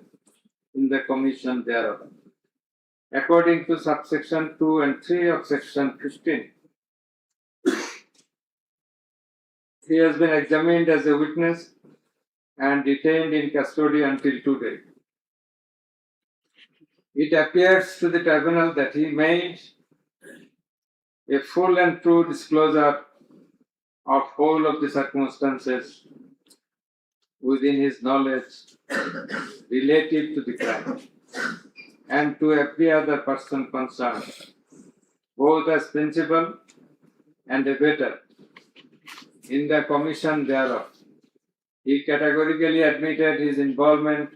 in the commission thereof. According to subsection 2 and 3 of section 15, he has been examined as a witness and detained in custody until today. It appears to the tribunal that he made a full and true disclosure of whole of the circumstances within his knowledge relative to the crime and to every other person concerned, both as principal and abettor in the commission thereof. He categorically admitted his involvement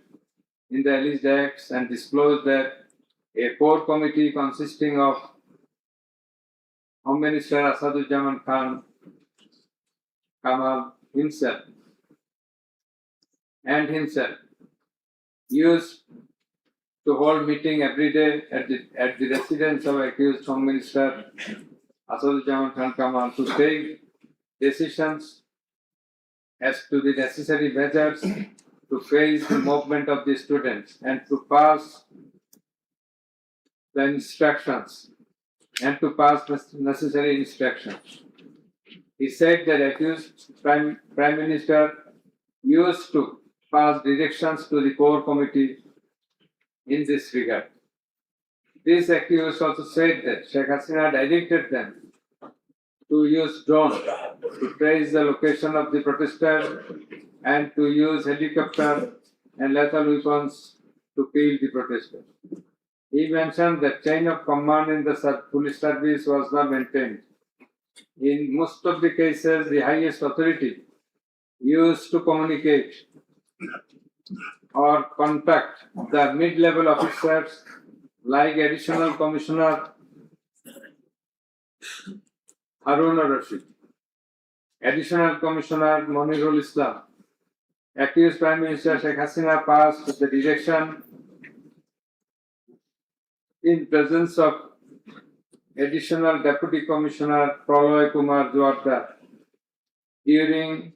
in the alleged acts and disclosed that a core committee consisting of Home Minister Asaduzzaman Khan Kamal himself used to hold meeting every day at the residence of accused Home Minister Asaduzzaman Khan Kamal to take decisions as to the necessary measures to face the movement of the students and to pass the instructions and to pass necessary instructions. He said that accused Prime Minister used to pass directions to the core committee in this regard. This accused also said that Sheikh Hasina directed them to use drone to trace the location of the protesters and to use helicopter and lethal weapons to kill the protesters. He mentioned that chain of command in the police service was not maintained. In most of the cases, the highest authority used to communicate or contact the mid-level officers like Additional Commissioner Harun Rashid, Additional Commissioner Monirul Islam. Accused Prime Minister Sheikh Hasina passed the direction in presence of Additional Deputy Commissioner Praloy Kumar Jawardar during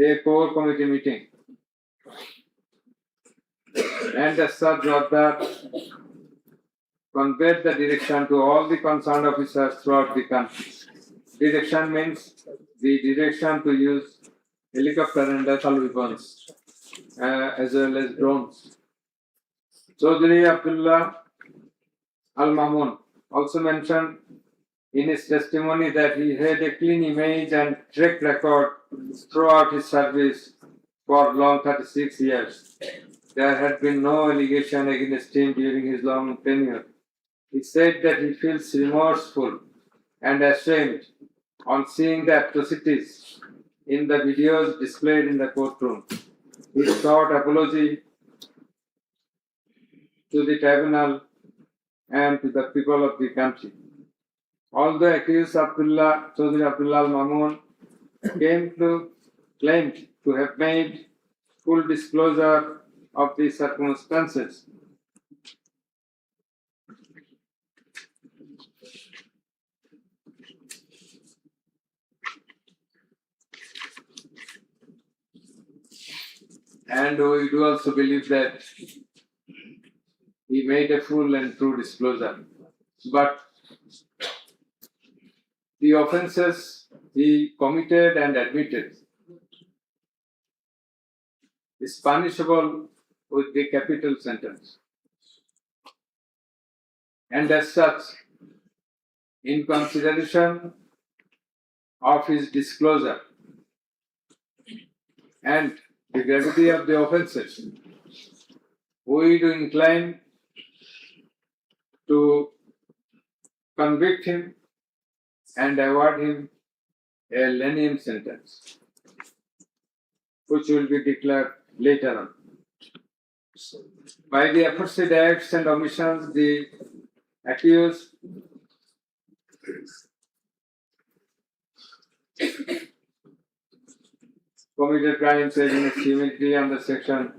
a core committee meeting. And as such, Jawardar conveyed the direction to all the concerned officers throughout the country. Direction means the direction to use helicopter and lethal weapons as well as drones. Chaudhry Abdullah Al-Mamun also mentioned in his testimony that he had a clean image and track record throughout his service for long 36 years. There had been no allegation against him during his long tenure. He said that he feels remorseful and ashamed on seeing the atrocities in the videos displayed in the courtroom. He sought apology to the tribunal and to the people of the country. Although accused Chaudhry Abdullah Al-Mamun claimed to have made full disclosure of the circumstances, and we do also believe that he made a full and true disclosure. But the offences he committed and admitted is punishable with the capital sentence. And as such, in consideration of his disclosure and the gravity of the offences, we do incline to convict him and award him a lenient sentence, which will be declared later on. By the aforesaid acts and omissions, the accused committed crimes against humanity under section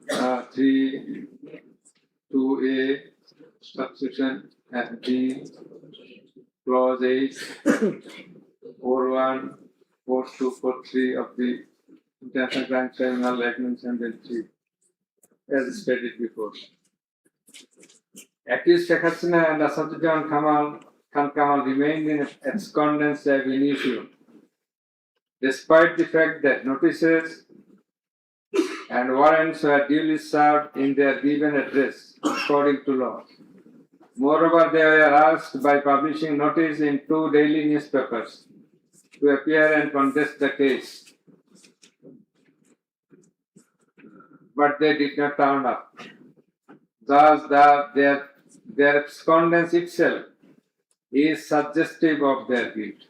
3 2A subsection B clause 8 41 42 43 of the International Crime Tribunal Act 1973 as stated before. Accused Sheikh Hasina and Asaduddin Khan Kamal remained in abscondence ab initio, despite the fact that notices and warrants were duly served in their given address according to law. Moreover, they were asked by publishing notice in 2 daily newspapers to appear and contest the case, but they did not turn up. Thus, their abscondence itself is suggestive of their guilt.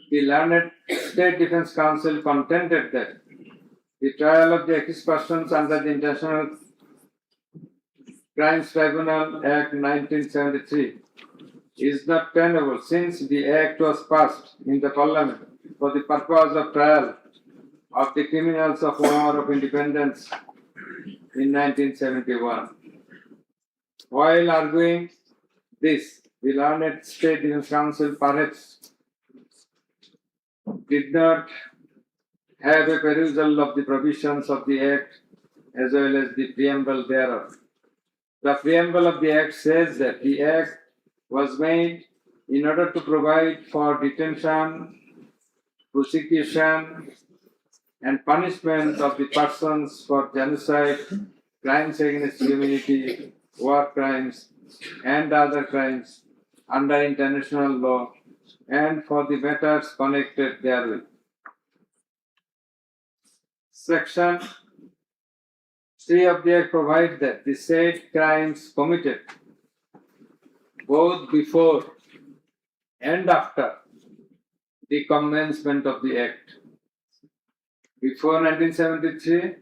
The learned State Defense Council contended that the trial of the accused persons under the International Crimes Tribunal Act 1973 is not tenable since the act was passed in the Parliament for the purpose of trial of the criminals of War of Independence in 1971. While arguing this, the learned State Defense Council perhaps did not have a perusal of the provisions of the Act as well as the preamble thereof. The preamble of the Act says that the Act was made in order to provide for detention, prosecution, and punishment of the persons for genocide, crimes against humanity, war crimes, and other crimes under international law, and for the matters connected therewith. Section 3 of the Act provides that the said crimes committed both before and after the commencement of the Act, before 1973,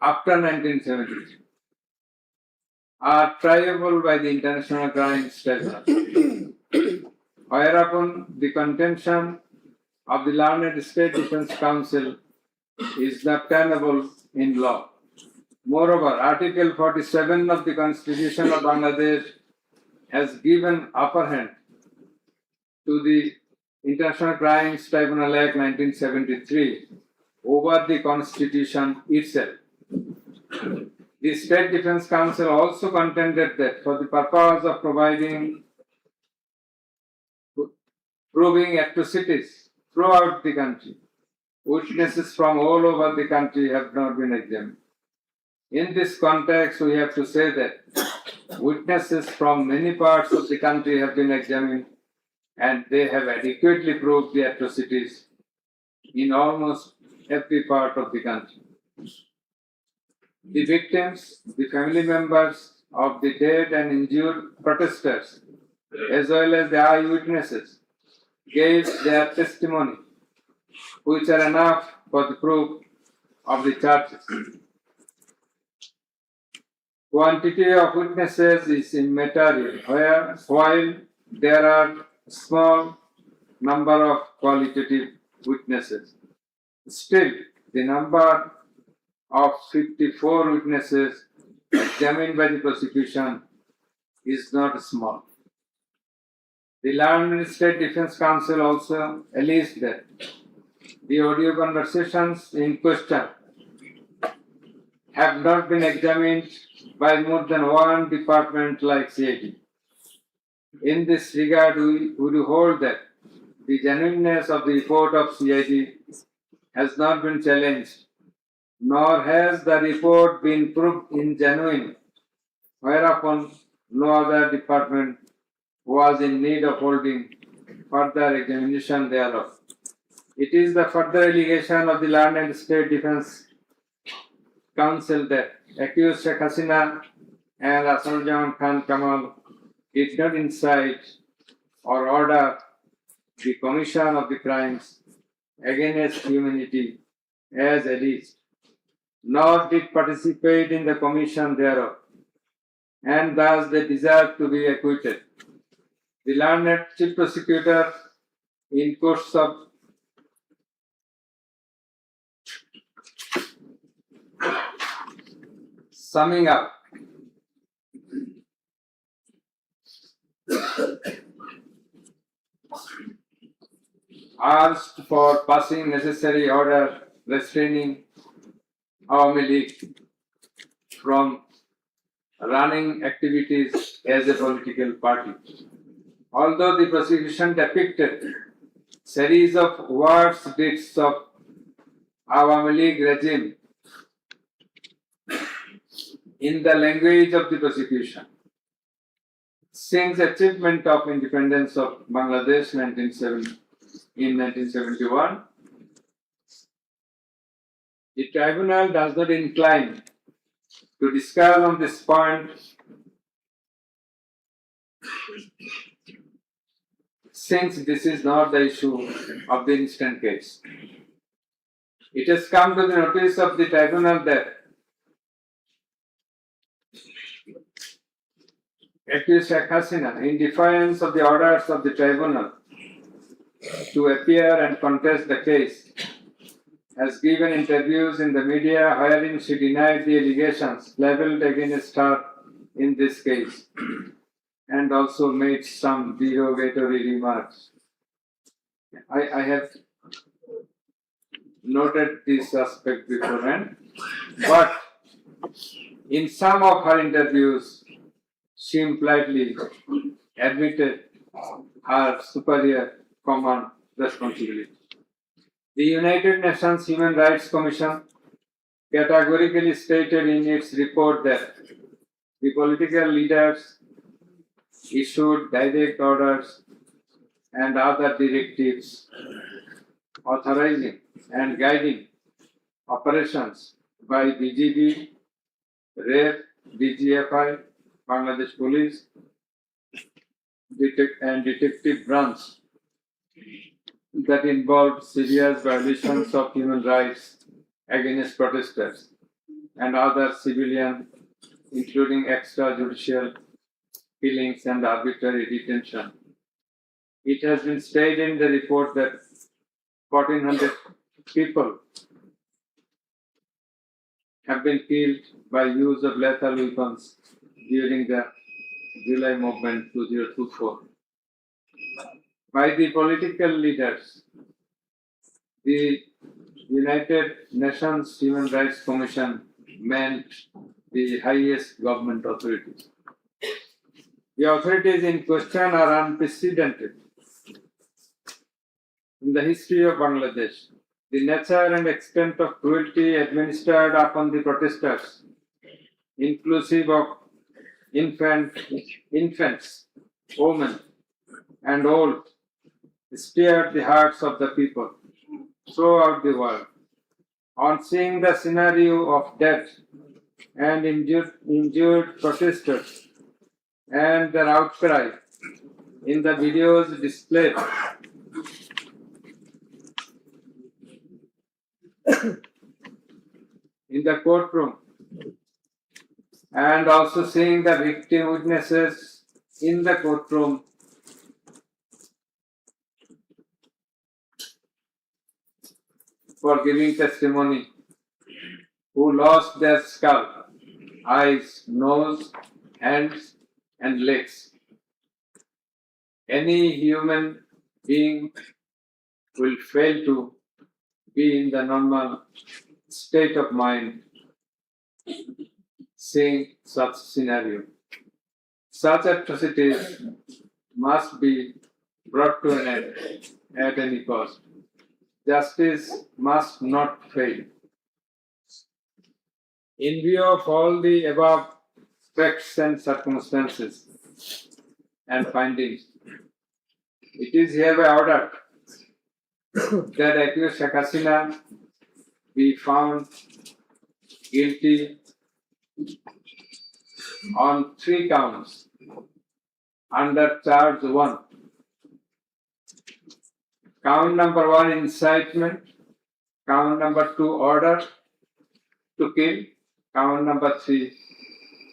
after 1973, are triable by the International Crimes Tribunal. Whereupon the contention of the learned State Defense Council is not tenable in law. Moreover, Article 47 of the Constitution of Bangladesh has given upper hand to the International Crimes Tribunal Act 1973 over the Constitution itself. The State Defense Council also contended that for the purpose of proving atrocities throughout the country, witnesses from all over the country have not been examined. In this context, we have to say that witnesses from many parts of the country have been examined and they have adequately proved the atrocities in almost every part of the country. The victims, the family members of the dead and injured protesters, as well as the eyewitnesses, gave their testimony, which are enough for the proof of the charges. Quantity of witnesses is immaterial, while there are small number of qualitative witnesses. Still, the number of 54 witnesses examined by the prosecution is not small. The learned State Defense Council also alleged that the audio conversations in question have not been examined by more than one department like CID. In this regard, we would hold that the genuineness of the report of CID has not been challenged, nor has the report been proved ingenuine, whereupon no other department was in need of holding further examination thereof. It is the further allegation of the learned State Defense Council that accused Sheikh Hasina and Asaduddin Khan Kamal did not incite or order the commission of the crimes against humanity as alleged, nor did participate in the commission thereof, and thus they deserve to be acquitted. The learned chief prosecutor, in course of summing up, asked for passing necessary order restraining Awami League from running activities as a political party. Although the prosecution depicted series of worst deeds of Awami League regime in the language of the prosecution, since achievement of independence of Bangladesh in 1971, the tribunal does not incline to discuss on this point since this is not the issue of the instant case. It has come to the notice of the tribunal that accused Sheikh Hasina, in defiance of the orders of the tribunal to appear and contest the case, has given interviews in the media wherein she denied the allegations leveled against her in this case and also made some derogatory remarks. I have noted this aspect beforehand, but in some of her interviews, she impliedly admitted her superior command responsibility. The United Nations Human Rights Commission categorically stated in its report that the political leaders issued direct orders and other directives authorizing and guiding operations by BGB, RAF, DGFI, Bangladesh Police, and Detective Branch that involved serious violations of human rights against protesters and other civilian, including extrajudicial killings and arbitrary detention. It has been stated in the report that 1,400 people have been killed by use of lethal weapons during the July movement 2024. By the political leaders, the United Nations Human Rights Commission meant the highest government authorities. The authorities in question are unprecedented in the history of Bangladesh. The nature and extent of cruelty administered upon the protesters, inclusive of infants, women, and old, stirred the hearts of the people throughout the world. On seeing the scenario of death and injured protesters and their outcry in the videos displayed in the courtroom, and also seeing the victim witnesses in the courtroom, for giving testimony, who lost their scalp, eyes, nose, hands, and legs. Any human being will fail to be in the normal state of mind seeing such scenario. Such atrocities must be brought to an end at any cost. Justice must not fail. In view of all the above facts and circumstances and findings, it is hereby ordered that accused Sheikh Hasina be found guilty on 3 counts under charge 1. Count number 1, incitement. Count number 2, order to kill. Count number 3,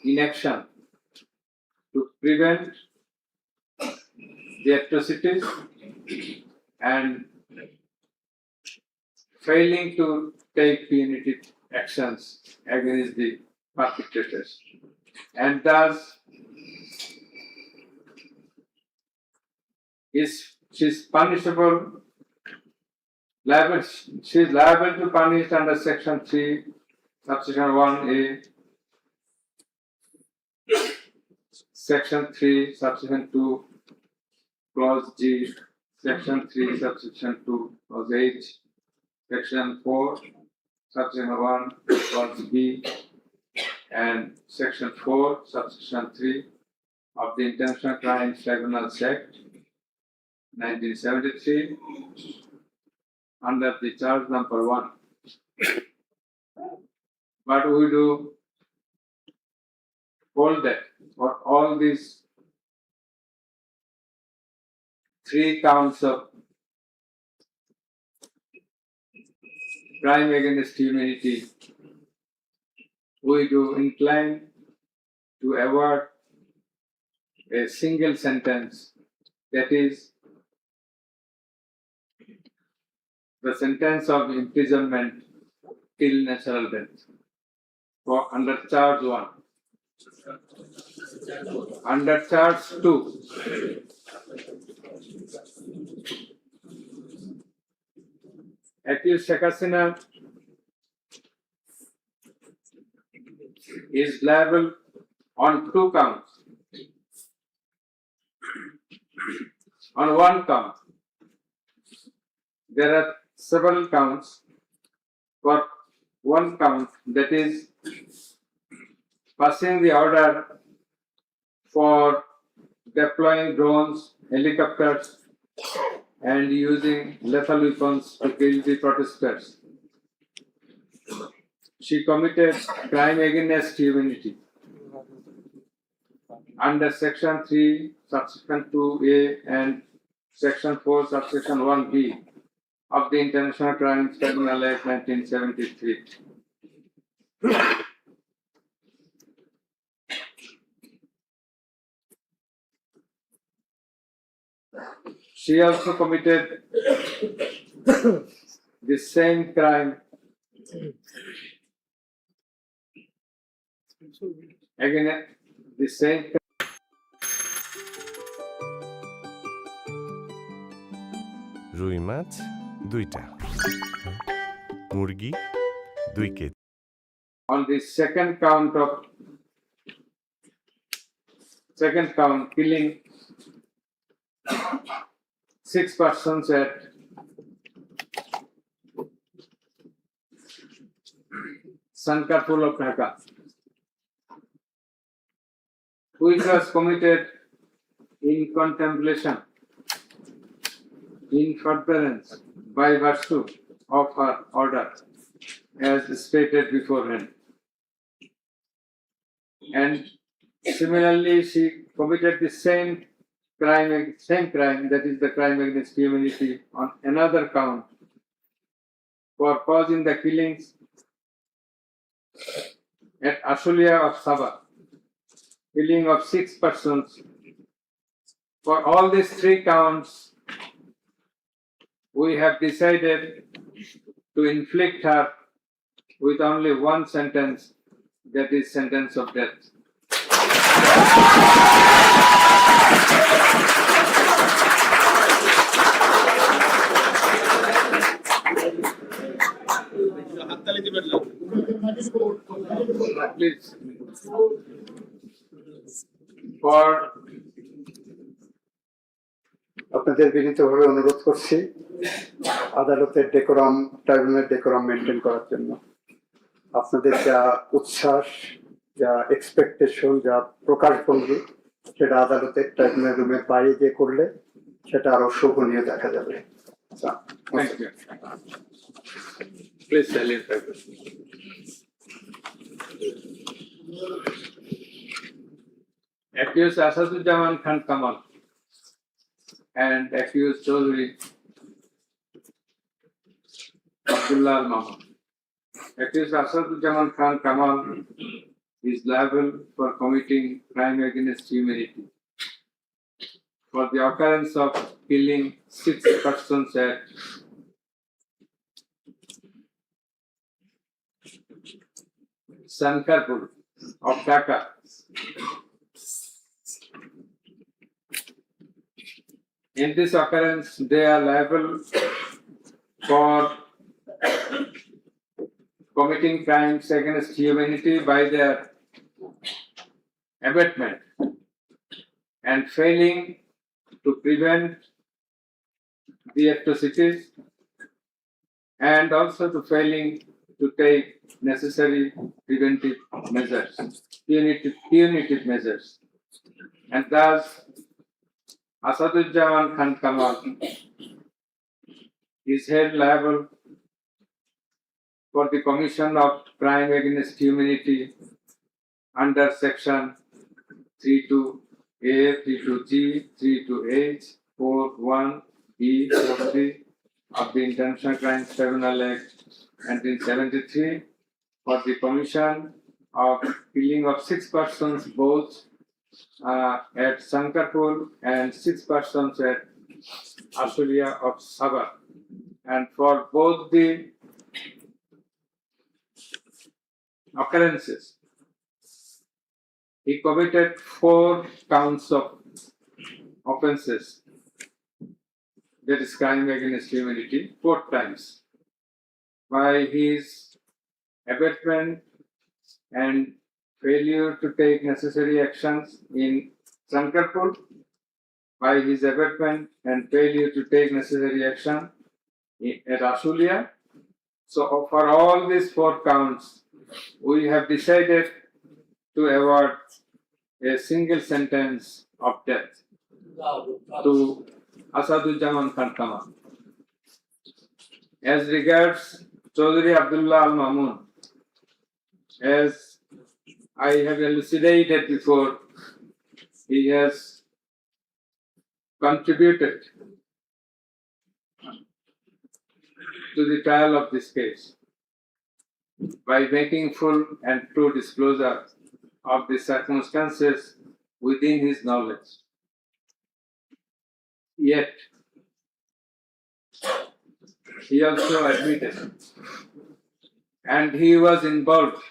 inaction to prevent the atrocities and failing to take punitive actions against the perpetrators, and thus she's punishable. She is liable to punish under Section 3, Subsection 1A, Section 3, Subsection 2, Clause G, Section 3, Subsection 2, Clause H, Section 4, Subsection 1, Clause B, and Section 4, Subsection 3 of the International Crimes Tribunals Act 1973 under the charge number 1. But we do hold that for all these 3 counts of crime against humanity, we do incline to award a single sentence, that is, the sentence of imprisonment till natural death for under charge 1. Under charge 2, accused Sheikh Hasina is liable on 2 counts. On 1 count, there are several counts. For 1 count, that is, passing the order for deploying drones, helicopters, and using lethal weapons to kill the protesters. She committed crime against humanity under Section 3, Subsection 2A and Section 4, Subsection 1B of the International Crimes Tribunal Act 1973. She also committed the same crime against the same রুই মাছ 2টা, মুরগি 2 KG. On the second count, killing 6 persons at Sankarpur of Dhaka, which was committed in contemplation, in furtherance by virtue of her order, as stated beforehand. And similarly, she committed the same crime, that is the crime against humanity, on another count for causing the killings at Ashulia of Sabah, killing of 6 persons. For all these 3 counts, we have decided to inflict her with only 1 sentence, that is sentence of death. Please, for আপনাদের বিনীতভাবে অনুরোধ করছি আদালতের decorum, ট্রাইব্যুনালের decorum maintain করার জন্য। আপনাদের যা উচ্ছ্বাস, যা এক্সপেকটেশন, যা প্রকাশভঙ্গি, সেটা আদালতের ট্রাইব্যুনাল রুমের বাইরে যে করলে সেটা আরো শোভনীয় দেখা যাবে। thank you. Please silent. Accused Asadujaman Khan Kamal and accused Chaudhry Abdullah Al Mahmood. Accused Asadujaman Khan Kamal is liable for committing crime against humanity for the occurrence of killing 6 persons at Sankarpur of Dhaka. In this occurrence, they are liable for committing crimes against humanity by their abatement and failing to prevent the atrocities and also to failing to take necessary preventive measures, punitive measures. And thus, Asaduzzaman Khan Kamal is held liable for the commission of crime against humanity under section 32A, 32G, 32H, 41E, 43 of the International Crimes Tribunal Act 1973 for the commission of killing of 6 persons both at Sankarpur and 6 persons at Ashulia of Sabah. And for both the occurrences, he committed 4 counts of offenses, that is crime against humanity, 4 times, by his abatement and failure to take necessary actions in Sankarpur, by his abatement and failure to take necessary action at Ashulia. So for all these 4 counts, we have decided to award a single sentence of death to Asaduzzaman Khan Kamal. As regards Chaudhry Abdullah Al Mamun, as I have elucidated before, he has contributed to the trial of this case by making full and true disclosure of the circumstances within his knowledge. Yet, he also admitted, and he was involved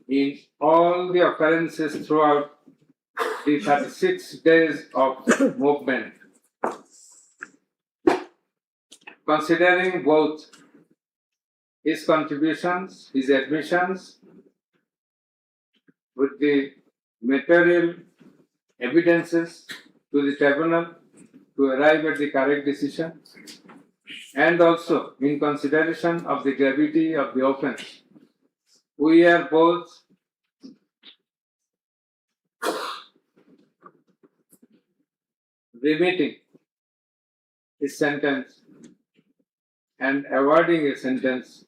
in all the occurrences throughout the 36 days of movement, considering both his contributions, his admissions, with the material evidences to the tribunal to arrive at the correct decision, and also in consideration of the gravity of the offense. We are both remitting his sentence and awarding a sentence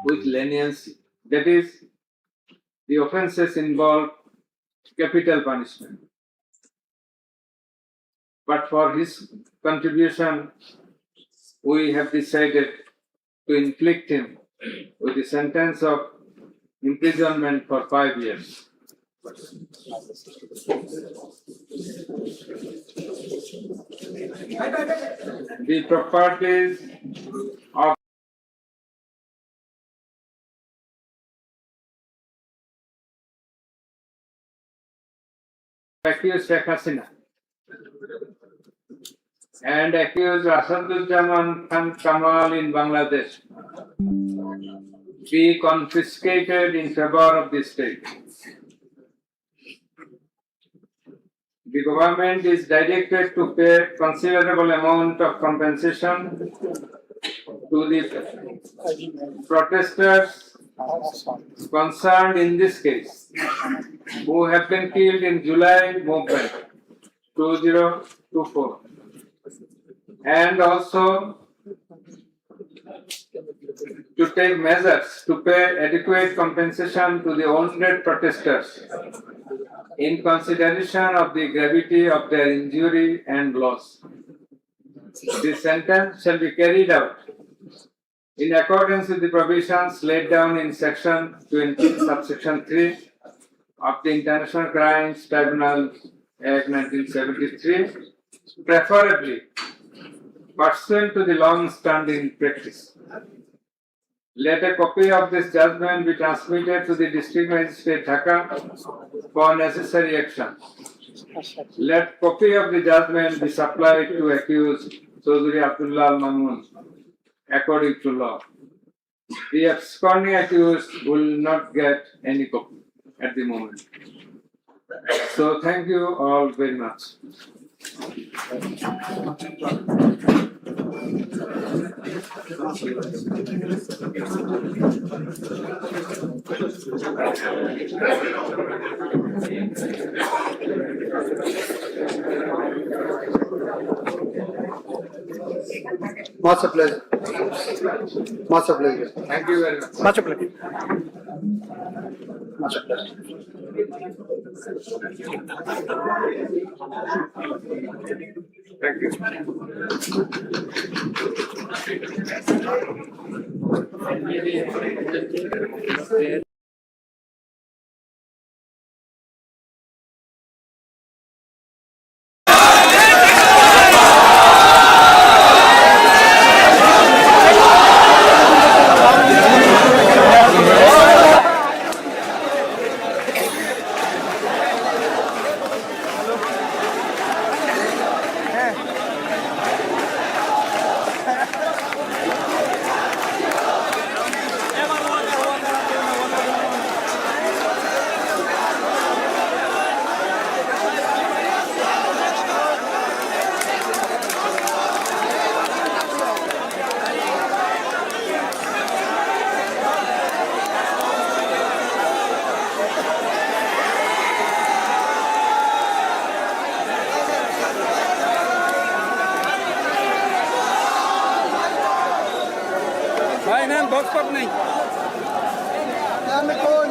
with leniency. That is, the offences involve capital punishment. But for his contribution, we have decided to inflict him with a sentence of imprisonment for 5 years. The properties of accused Sheikh Hasina and accused Asaduzzaman Khan Kamal in Bangladesh be confiscated in favor of the state. The government is directed to pay considerable amount of compensation to the protesters concerned in this case, who have been killed in July movement 2024, and also to take measures to pay adequate compensation to the wounded protesters in consideration of the gravity of their injury and loss. The sentence shall be carried out in accordance with the provisions laid down in section 20, subsection 3 of the International Crimes Tribunal Act 1973, preferably pursuant to the long-standing practice. Let a copy of this judgment be transmitted to the District Magistrate Dhaka for necessary action. Let copy of the judgment be supplied to accused Chaudhry Abdullah Al Mamun according to law. The absconding accused will not get any copy at the moment. So thank you all very much. Much a pleasure. Much a pleasure. Thank you very much. Much a pleasure. Much a pleasure. Thank you. ভাই নেন box pop নেই আমি কোন